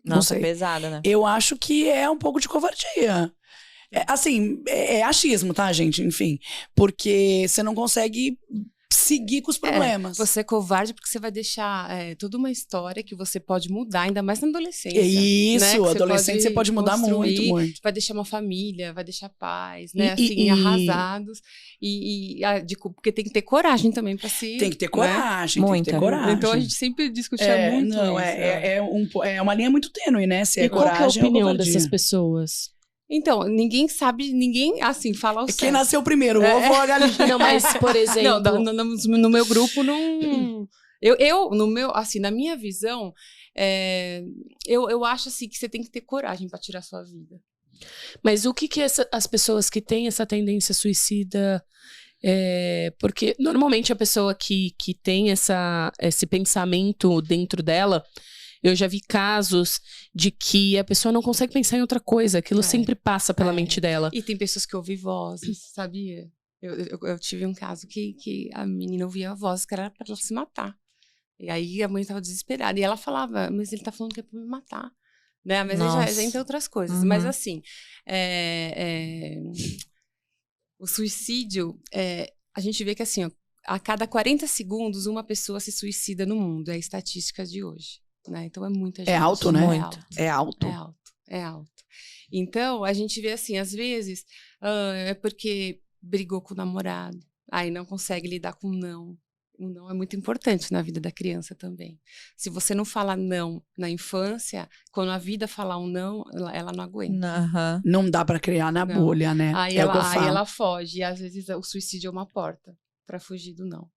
Speaker 4: Não sei.
Speaker 2: Pesada, né?
Speaker 4: Eu acho que é um pouco de covardia. É achismo, tá, gente? Enfim. Porque você não consegue seguir com os problemas.
Speaker 3: Você é covarde porque você vai deixar toda uma história que você pode mudar, ainda mais na adolescência.
Speaker 4: Isso,
Speaker 3: né?
Speaker 4: Adolescente você pode mudar muito, muito.
Speaker 3: Vai deixar uma família, vai deixar pais, né? Assim, arrasados. Porque tem que ter coragem também pra se...
Speaker 4: Tem que ter coragem,
Speaker 2: né?
Speaker 4: Tem que ter coragem.
Speaker 3: Então a gente sempre discutia muito
Speaker 4: não,
Speaker 3: isso.
Speaker 4: É uma linha muito tênue, né? Se é coragem,
Speaker 1: qual que é a opinião
Speaker 4: ou covardia.
Speaker 1: dessas pessoas?
Speaker 3: Então, ninguém sabe, assim, fala o certo.
Speaker 4: Quem nasceu primeiro, o ovo ou a galinha?
Speaker 1: Não, mas, por exemplo...
Speaker 3: No meu grupo, não... no meu, assim, na minha visão, eu acho, assim, que você tem que ter coragem pra tirar a sua vida.
Speaker 1: Mas o que as pessoas que têm essa tendência suicida... porque, normalmente, a pessoa que tem esse pensamento dentro dela... Eu já vi casos de que a pessoa não consegue pensar em outra coisa. Aquilo sempre passa pela mente dela.
Speaker 3: E tem pessoas que ouvem vozes, sabia? Eu tive um caso que a menina ouvia a voz que era pra ela se matar. E aí a mãe tava desesperada. E ela falava, mas ele tá falando que é pra me matar. Né? Mas aí já entra outras coisas.
Speaker 2: Uhum.
Speaker 3: Mas assim, o suicídio, a gente vê que assim, ó, a cada 40 segundos uma pessoa se suicida no mundo. É a estatística de hoje. Né? Então é muita gente.
Speaker 4: É alto, né?
Speaker 2: Muito.
Speaker 4: É alto.
Speaker 3: É alto. Então, a gente vê assim, às vezes, é porque brigou com o namorado, aí não consegue lidar com o não. O não é muito importante na vida da criança também. Se você não fala não na infância, quando a vida falar um não, ela não aguenta.
Speaker 4: Não dá pra criar na bolha, né?
Speaker 3: Aí ela foge, e às vezes o suicídio é uma porta pra fugir do não.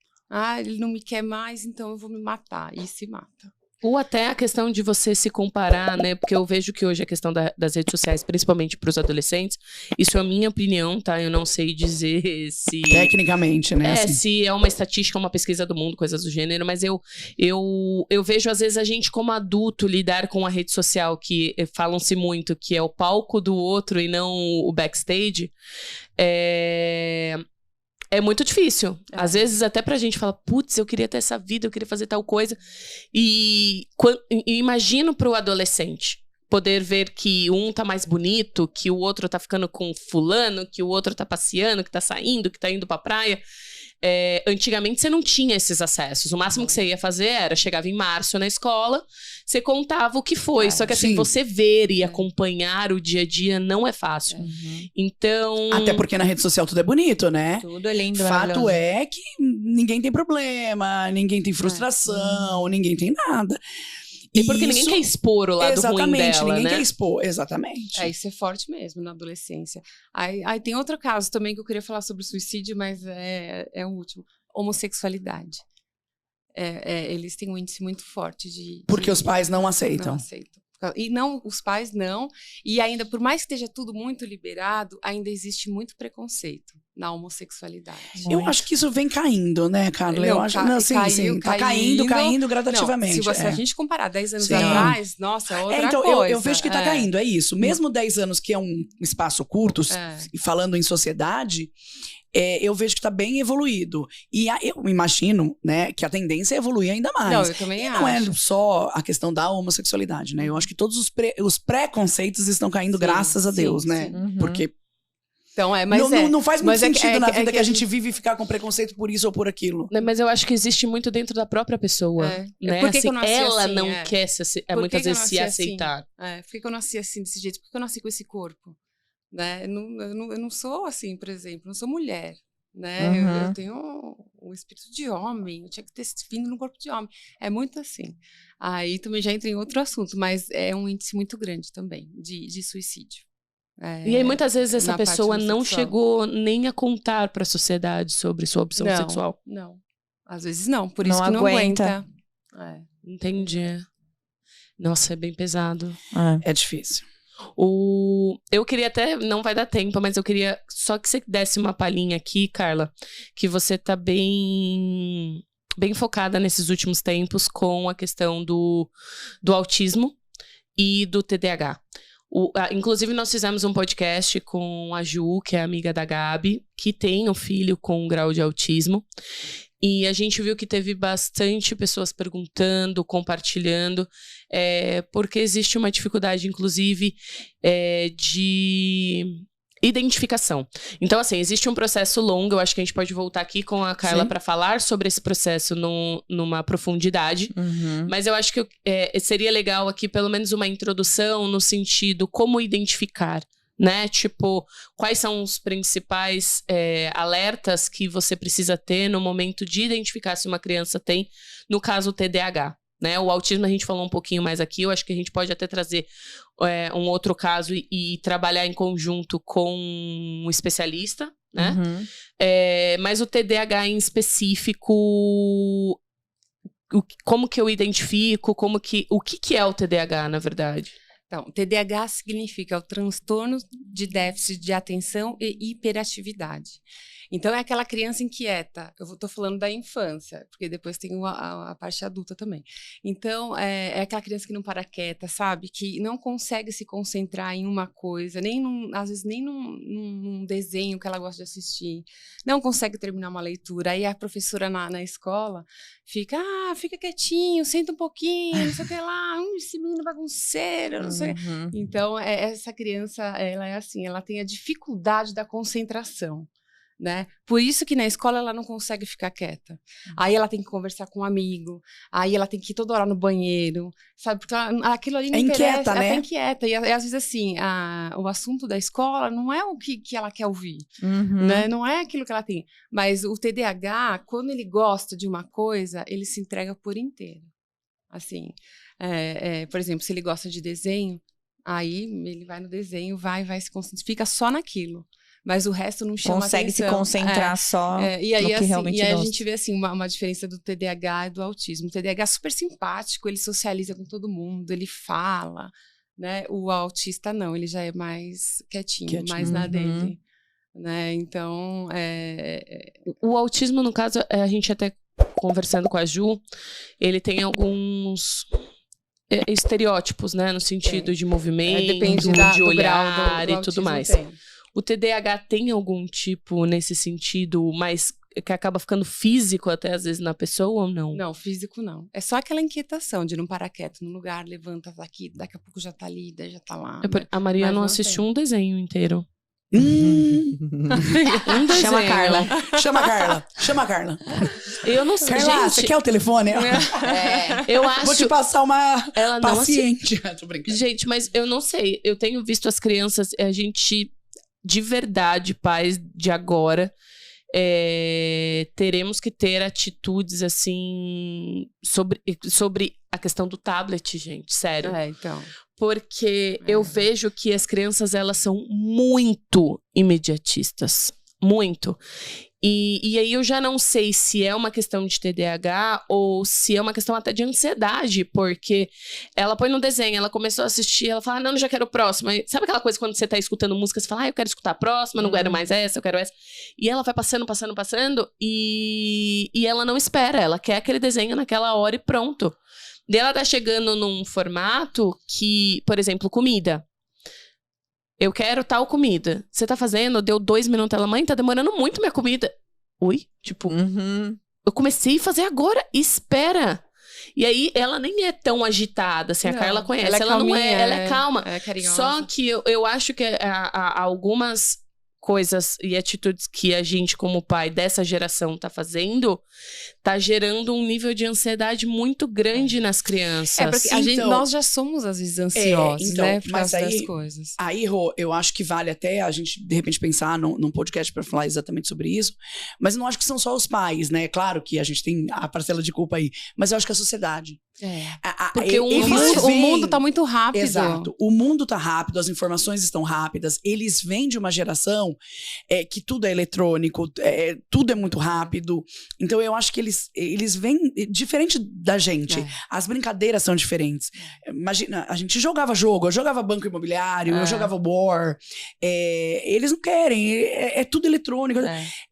Speaker 3: Ele não me quer mais, então eu vou me matar. E se mata.
Speaker 1: Ou até a questão de você se comparar, né? Porque eu vejo que hoje a questão das redes sociais, principalmente para os adolescentes, isso é a minha opinião, tá? Eu não sei dizer se...
Speaker 4: Tecnicamente, né? Assim.
Speaker 1: Se é uma estatística, uma pesquisa do mundo, coisas do gênero, mas eu vejo, às vezes, a gente como adulto lidar com a rede social, que falam-se muito que é o palco do outro e não o backstage, é muito difícil. Às vezes, até pra gente falar, putz, eu queria ter essa vida, eu queria fazer tal coisa. E imagino pro adolescente poder ver que um tá mais bonito, que o outro tá ficando com fulano, que o outro tá passeando, que tá saindo, que tá indo pra praia. Antigamente você não tinha esses acessos. O máximo que você ia fazer era, chegava em março na escola, você contava o que foi. Só que assim,
Speaker 4: sim.
Speaker 1: você ver e acompanhar o dia a dia não é fácil. Então...
Speaker 4: Até porque na rede social tudo é bonito, né?
Speaker 2: Tudo é lindo,
Speaker 4: Fato é que ninguém tem problema, ninguém tem frustração, ninguém tem nada.
Speaker 1: E porque ninguém quer expor o lado ruim dela,
Speaker 4: ninguém
Speaker 1: né?
Speaker 4: quer expor, exatamente.
Speaker 3: Isso é forte mesmo na adolescência. Aí tem outro caso também que eu queria falar sobre suicídio, mas é o último. Homossexualidade. Eles têm um índice muito forte de...
Speaker 4: Porque os pais não aceitam.
Speaker 3: Não aceitam. E não, os pais não. E ainda, por mais que esteja tudo muito liberado, ainda existe muito preconceito na homossexualidade.
Speaker 4: Eu acho que isso vem caindo, né, Carla? Eu acho que sim. Tá caindo gradativamente.
Speaker 3: Não, se a gente comparar 10 anos atrás, nossa, é outra
Speaker 4: então,
Speaker 3: coisa.
Speaker 4: Eu vejo que tá caindo, é isso. Mesmo 10 anos, que é um espaço curto, e falando em sociedade, eu vejo que tá bem evoluído. E eu imagino, né, que a tendência é evoluir ainda mais.
Speaker 3: Não, eu também acho.
Speaker 4: Não é só a questão da homossexualidade, né? Eu acho que todos os preconceitos estão caindo, graças a Deus, né? Porque...
Speaker 3: Então,
Speaker 4: não faz muito sentido na vida que a gente vive ficar com preconceito por isso ou por aquilo.
Speaker 1: Mas eu acho que existe muito dentro da própria pessoa. Né?
Speaker 3: Por que
Speaker 1: assim,
Speaker 3: eu nasci
Speaker 1: ela
Speaker 3: assim,
Speaker 1: não quer muitas vezes se aceitar.
Speaker 3: Por que eu nasci assim, desse jeito? Por que eu nasci com esse corpo? Né? Eu não sou assim, por exemplo, não sou mulher. Né? Eu tenho um espírito de homem, eu tinha que ter vindo no corpo de homem. É muito assim. Aí também já entra em outro assunto, mas é um índice muito grande também de suicídio.
Speaker 1: E aí muitas vezes essa pessoa não chegou nem a contar para a sociedade sobre sua opção sexual.
Speaker 3: Não, às vezes não, por isso que não aguenta.
Speaker 1: Entendi. Nossa, é bem pesado.
Speaker 4: É difícil.
Speaker 1: Eu queria até, não vai dar tempo, mas eu queria só que você desse uma palhinha aqui, Carla, que você tá bem focada nesses últimos tempos com a questão do autismo e do TDAH. Inclusive, nós fizemos um podcast com a Ju, que é amiga da Gabi, que tem um filho com um grau de autismo. E a gente viu que teve bastante pessoas perguntando, compartilhando, porque existe uma dificuldade, inclusive, de identificação. Então, assim, existe um processo longo, eu acho que a gente pode voltar aqui com a Carla para falar sobre esse processo numa profundidade, mas eu acho que seria legal aqui pelo menos uma introdução no sentido como identificar, né? Tipo, quais são os principais alertas que você precisa ter no momento de identificar se uma criança tem, no caso, o TDAH. Né? O autismo a gente falou um pouquinho mais aqui, eu acho que a gente pode até trazer um outro caso e trabalhar em conjunto com um especialista, né? Mas o TDAH em específico, como que eu identifico, o que é o TDAH, na verdade?
Speaker 3: Então, TDAH significa o transtorno de déficit de atenção e hiperatividade. Então, é aquela criança inquieta. Eu estou falando da infância, porque depois tem a parte adulta também. Então, é aquela criança que não para quieta, sabe? Que não consegue se concentrar em uma coisa, às vezes nem num desenho que ela gosta de assistir. Não consegue terminar uma leitura. Aí a professora na escola fica quietinho, senta um pouquinho, não sei o que lá, esse menino bagunceiro, não sei. Então, essa criança, ela é assim, ela tem a dificuldade da concentração. Né? Por isso que na escola ela não consegue ficar quieta. Aí ela tem que conversar com um amigo, aí ela tem que ir toda hora no banheiro, sabe? Porque aquilo ali não interessa,
Speaker 4: inquieta, né?
Speaker 3: Ela tá inquieta. E às vezes assim, o assunto da escola não é o que ela quer ouvir, né? Não é aquilo que ela tem. Mas o TDAH, quando ele gosta de uma coisa, ele se entrega por inteiro. Assim, por exemplo, se ele gosta de desenho, aí ele vai no desenho, vai se concentrar, fica só naquilo. Mas o resto não chama
Speaker 2: consegue
Speaker 3: atenção.
Speaker 2: se concentrar só
Speaker 3: e aí,
Speaker 2: no que
Speaker 3: assim,
Speaker 2: realmente
Speaker 3: a
Speaker 2: gosta.
Speaker 3: gente vê assim, uma diferença do TDAH e do autismo. O TDAH é super simpático, ele socializa com todo mundo, ele fala, né? O autista não, ele já é mais quietinho. Mais na dele. Né? Então,
Speaker 1: O autismo, no caso, a gente até conversando com a Ju, ele tem alguns estereótipos, né? No sentido de movimento,
Speaker 3: depende
Speaker 1: de
Speaker 3: do
Speaker 1: olhar
Speaker 3: grau do
Speaker 1: e tudo mais.
Speaker 3: tem.
Speaker 1: O TDAH tem algum tipo nesse sentido, mas que acaba ficando físico até às vezes na pessoa ou não?
Speaker 3: Não, físico não. É só aquela inquietação de não parar quieto no lugar, levanta daqui, daqui a pouco já tá ali, daí já tá lá. Né?
Speaker 1: A Maria
Speaker 3: Mas
Speaker 1: não assistiu um desenho inteiro.
Speaker 2: Chama a Carla.
Speaker 4: Chama a Carla.
Speaker 1: Eu não sei,
Speaker 4: Carla,
Speaker 1: gente.
Speaker 4: você quer o telefone?
Speaker 1: Eu acho.
Speaker 4: Vou te passar uma
Speaker 1: ela não
Speaker 4: paciente. Tô brincando.
Speaker 1: Gente, mas eu não sei. Eu tenho visto as crianças, a gente, de verdade, pais de agora, teremos que ter atitudes, assim, sobre a questão do tablet, gente, sério.
Speaker 3: Então.
Speaker 1: Porque eu vejo que as crianças, elas são muito imediatistas. Muito. E aí eu já não sei se é uma questão de TDAH ou se é uma questão até de ansiedade, porque ela põe no desenho, ela começou a assistir, ela fala, não já quero o próximo. Aí, sabe aquela coisa quando você tá escutando música, você fala, eu quero escutar a próxima, não quero mais essa, eu quero essa. E ela vai passando e ela não espera, ela quer aquele desenho naquela hora e pronto. E ela tá chegando num formato que, por exemplo, comida. Eu quero tal comida. Você tá fazendo, deu 2 minutos. Ela, mãe, tá demorando muito minha comida. Oi? Tipo, eu comecei a fazer agora. Espera. E aí, ela nem é tão agitada, assim.
Speaker 3: Não,
Speaker 1: a Carla conhece.
Speaker 3: ela
Speaker 1: Ela não é, ela
Speaker 3: é
Speaker 1: é calma.
Speaker 3: É carinhosa.
Speaker 1: Só que eu acho que algumas coisas e atitudes que a gente, como pai dessa geração, tá fazendo, tá gerando um nível de ansiedade muito grande nas crianças.
Speaker 3: Porque nós já somos, às vezes, ansiosos, né? Por
Speaker 4: mas
Speaker 3: causa das coisas.
Speaker 4: Aí, Rô, eu acho que vale até a gente, de repente, pensar num podcast para falar exatamente sobre isso. Mas eu não acho que são só os pais, né? Claro que a gente tem a parcela de culpa aí. Mas eu acho que a sociedade.
Speaker 1: Porque o
Speaker 3: mundo tá muito rápido.
Speaker 4: Exato. O mundo tá rápido, as informações estão rápidas. Eles vêm de uma geração que tudo é eletrônico, tudo é muito rápido. Então, eu acho que eles vêm diferente da gente. As brincadeiras são diferentes. Imagina, a gente jogava jogo, eu jogava banco imobiliário, eu jogava war. Eles não querem, é tudo eletrônico.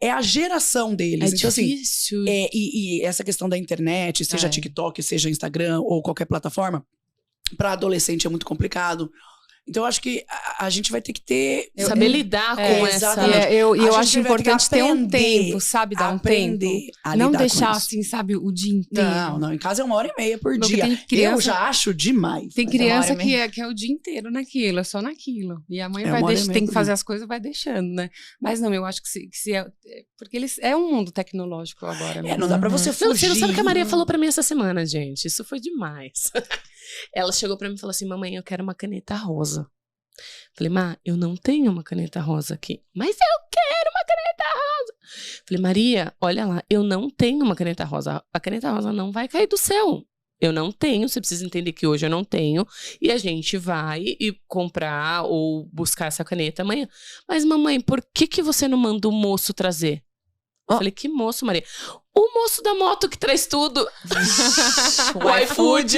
Speaker 4: É a geração deles.
Speaker 1: É
Speaker 4: então,
Speaker 1: difícil.
Speaker 4: Assim, e essa questão da internet, seja TikTok, seja Instagram ou qualquer plataforma, para adolescente é muito complicado. Então, eu acho que a gente vai ter que ter...
Speaker 1: Saber lidar com essa...
Speaker 4: exatamente.
Speaker 3: Eu
Speaker 4: A
Speaker 3: acho
Speaker 4: gente vai ter que
Speaker 3: importante ter um
Speaker 4: aprender,
Speaker 3: tempo, sabe? Dar um tempo.
Speaker 4: a
Speaker 3: Não
Speaker 4: lidar com
Speaker 3: deixar
Speaker 4: isso.
Speaker 3: assim, sabe, o dia inteiro.
Speaker 4: Não, em casa é 1h30 por
Speaker 3: Porque
Speaker 4: dia.
Speaker 3: tem criança-
Speaker 4: Eu já acho demais.
Speaker 3: Tem
Speaker 2: Mas
Speaker 3: criança
Speaker 2: 1h30.
Speaker 3: que é o dia inteiro naquilo, é só naquilo. E a mãe
Speaker 4: É
Speaker 3: vai
Speaker 4: 1h30
Speaker 3: tem que
Speaker 4: por
Speaker 3: fazer
Speaker 4: dia.
Speaker 3: as coisas, vai deixando, né? Mas não, eu acho que se porque eles é um mundo tecnológico agora.
Speaker 4: É,
Speaker 3: mesmo.
Speaker 4: não dá pra você
Speaker 1: Não,
Speaker 4: fugir.
Speaker 1: você não sabe o que a Maria falou pra mim essa semana, gente. Isso foi demais. Ela chegou pra mim e falou assim, mamãe, eu quero uma caneta rosa. Falei, Má, eu não tenho uma caneta rosa aqui. Mas eu quero uma caneta rosa. Falei, Maria, olha lá, eu não tenho uma caneta rosa. A caneta rosa não vai cair do céu. Eu não tenho, você precisa entender que hoje eu não tenho. E a gente vai e comprar ou buscar essa caneta amanhã. Mas, mamãe, por que você não manda o moço trazer? Eu falei, que moço, Maria? O moço da moto que traz tudo. O iFood.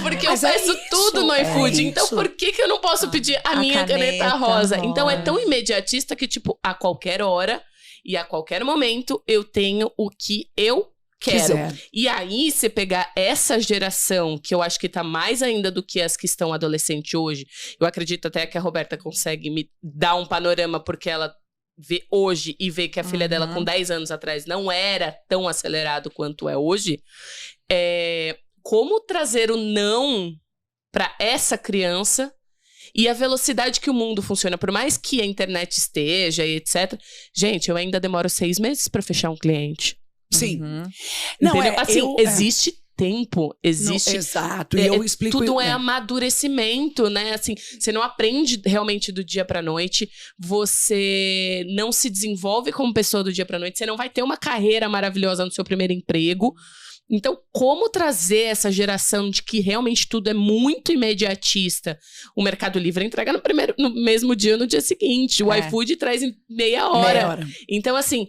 Speaker 1: Porque
Speaker 4: Mas
Speaker 1: eu
Speaker 4: é
Speaker 1: peço
Speaker 4: isso,
Speaker 1: tudo no
Speaker 4: é
Speaker 1: iFood. Então,
Speaker 4: isso.
Speaker 1: por que eu não posso pedir a minha caneta rosa? Então, é tão imediatista que, tipo, a qualquer hora e a qualquer momento eu tenho o que eu quero.
Speaker 4: Quiser.
Speaker 1: E aí, você pegar essa geração, que eu acho que tá mais ainda do que as que estão adolescentes hoje, eu acredito até que a Roberta consegue me dar um panorama, porque ela vê hoje e vê que a filha dela com 10 anos atrás não era tão acelerado quanto é hoje. Como trazer o não pra essa criança e a velocidade que o mundo funciona, por mais que a internet esteja e etc. Gente, eu ainda demoro 6 meses pra fechar um cliente.
Speaker 4: Sim.
Speaker 2: Uhum.
Speaker 4: Não,
Speaker 1: Entendeu? Assim,
Speaker 4: eu-
Speaker 1: existe tempo, existe...
Speaker 4: Não, exato, e eu explico...
Speaker 1: Tudo é amadurecimento, né? Assim, você não aprende realmente do dia pra noite, você não se desenvolve como pessoa do dia pra noite, você não vai ter uma carreira maravilhosa no seu primeiro emprego. Então, como trazer essa geração de que realmente tudo é muito imediatista? O Mercado Livre entrega no mesmo dia ou no dia seguinte. O iFood traz em meia hora.
Speaker 4: Meia hora.
Speaker 1: Então, assim,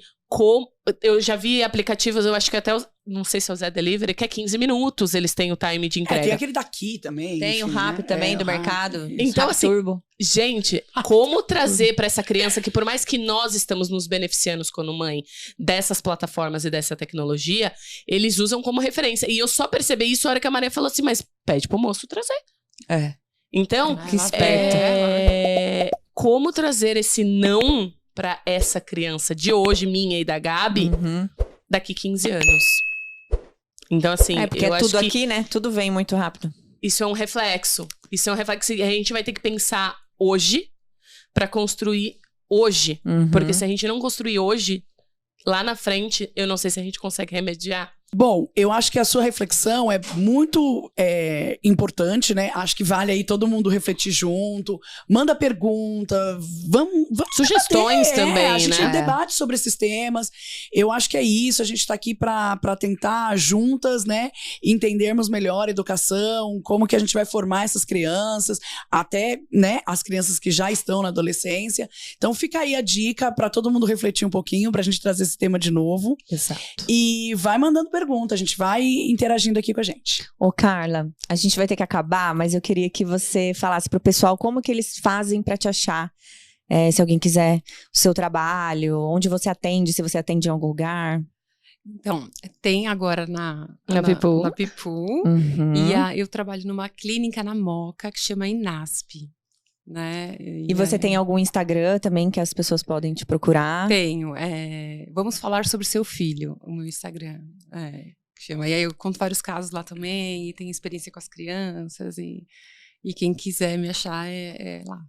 Speaker 1: eu já vi aplicativos, eu acho que até, não sei se é o Zé Delivery, que é 15 minutos eles têm o time de entrega.
Speaker 4: Tem aquele daqui também.
Speaker 2: Tem
Speaker 4: enfim,
Speaker 2: o Rappi
Speaker 4: né?
Speaker 2: também, do
Speaker 4: o Rappi,
Speaker 2: mercado.
Speaker 4: isso.
Speaker 1: Então,
Speaker 2: Rappi
Speaker 1: assim,
Speaker 2: Turbo.
Speaker 1: Gente, como trazer pra essa criança que, por mais que nós estamos nos beneficiando como mãe dessas plataformas e dessa tecnologia, eles usam como referência. E eu só percebi isso na hora que a Maria falou assim, mas pede pro moço trazer.
Speaker 2: É.
Speaker 1: Então,
Speaker 3: Que esperto.
Speaker 1: Como trazer esse não pra essa criança de hoje, minha e da Gabi,
Speaker 2: Uhum.
Speaker 1: daqui 15 anos. Então, assim,
Speaker 2: Porque
Speaker 1: eu
Speaker 2: é
Speaker 1: acho
Speaker 2: tudo
Speaker 1: que
Speaker 2: aqui, né? Tudo vem muito rápido.
Speaker 1: isso é um reflexo. Isso é um reflexo que a gente vai ter que pensar hoje pra construir hoje.
Speaker 2: Uhum.
Speaker 1: Porque se a gente não construir hoje, lá na frente, eu não sei se a gente consegue remediar.
Speaker 4: Bom, eu acho que a sua reflexão é muito importante, né? Acho que vale aí todo mundo refletir junto. Manda pergunta, vamos
Speaker 1: Sugestões
Speaker 4: debater,
Speaker 1: também,
Speaker 4: a gente
Speaker 1: né?
Speaker 4: debate sobre esses temas. Eu acho que é isso, a gente tá aqui pra tentar juntas, né? Entendermos melhor a educação, como que a gente vai formar essas crianças, até, né, as crianças que já estão na adolescência. Então fica aí a dica pra todo mundo refletir um pouquinho, pra gente trazer esse tema de novo.
Speaker 1: Exato.
Speaker 4: E vai mandando pergunta, a gente vai interagindo aqui com a gente.
Speaker 2: Ô, Carla, a gente vai ter que acabar, mas eu queria que você falasse pro pessoal como que eles fazem pra te achar. Se alguém quiser o seu trabalho, onde você atende, se você atende em algum lugar.
Speaker 3: Então, tem agora na
Speaker 1: Pipu.
Speaker 3: Na Pipu.
Speaker 2: Uhum.
Speaker 3: E eu trabalho numa clínica na Moca que chama Inasp. Né?
Speaker 2: E você tem algum Instagram também que as pessoas podem te procurar?
Speaker 3: Tenho. Vamos falar sobre seu filho, o meu Instagram. Que chama. E aí eu conto vários casos lá também, e tenho experiência com as crianças, e quem quiser me achar é lá.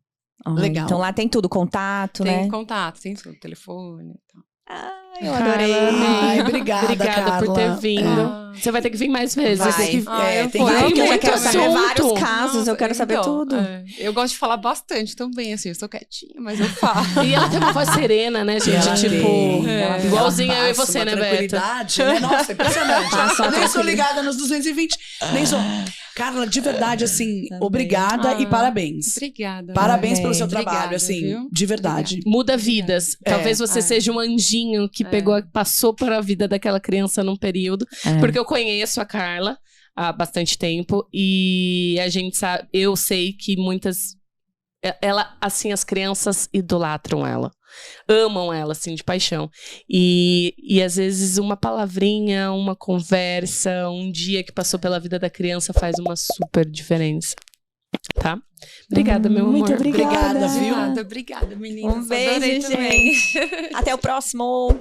Speaker 4: Legal.
Speaker 2: Então lá tem tudo, contato,
Speaker 3: Tem
Speaker 2: né?
Speaker 3: contato, tem tudo, telefone e tal.
Speaker 2: Eu adorei.
Speaker 4: Ai, obrigada,
Speaker 1: Obrigada por ter
Speaker 4: Carla.
Speaker 1: vindo. Você vai ter que vir mais vezes.
Speaker 2: Vai.
Speaker 4: Você tem que,
Speaker 3: Eu
Speaker 4: tem
Speaker 3: vou.
Speaker 4: que
Speaker 3: Eu
Speaker 4: vir,
Speaker 3: já
Speaker 4: muito
Speaker 2: quero saber
Speaker 4: assunto.
Speaker 2: vários casos, eu quero saber
Speaker 3: então,
Speaker 2: tudo.
Speaker 3: Eu gosto de falar bastante também, assim, eu sou quietinha, mas eu falo.
Speaker 1: E ela tem uma voz serena, né, gente?
Speaker 4: Ela
Speaker 1: Tipo,
Speaker 4: tem.
Speaker 1: igualzinha eu e
Speaker 4: Passa
Speaker 1: você,
Speaker 4: uma
Speaker 1: né, Beta?
Speaker 4: tranquilidade, né? Nossa, impressionante.
Speaker 2: Passa uma
Speaker 4: Nem sou
Speaker 2: tranquilidade.
Speaker 4: ligada nos 220, nem sou. Carla, de verdade, assim,
Speaker 2: Também.
Speaker 4: obrigada e parabéns.
Speaker 3: Obrigada.
Speaker 4: Parabéns
Speaker 2: Também.
Speaker 4: pelo seu trabalho,
Speaker 3: Obrigada,
Speaker 4: assim,
Speaker 3: viu?
Speaker 4: de verdade.
Speaker 1: Muda vidas. Talvez você
Speaker 3: É.
Speaker 1: seja um anjinho que passou por a vida daquela criança num período.
Speaker 2: É.
Speaker 1: Porque eu conheço a Carla há bastante tempo e a gente sabe, eu sei que muitas ela, assim, as crianças idolatram ela. Amam ela, assim, de paixão. E às vezes uma palavrinha, uma conversa, um dia que passou pela vida da criança faz uma super diferença. Tá? Obrigada, meu amor.
Speaker 2: Muito obrigada,
Speaker 4: Obrigada, viu?
Speaker 3: Obrigada, meninas.
Speaker 2: Um beijo,
Speaker 3: Adorei também.
Speaker 2: gente. Até o próximo.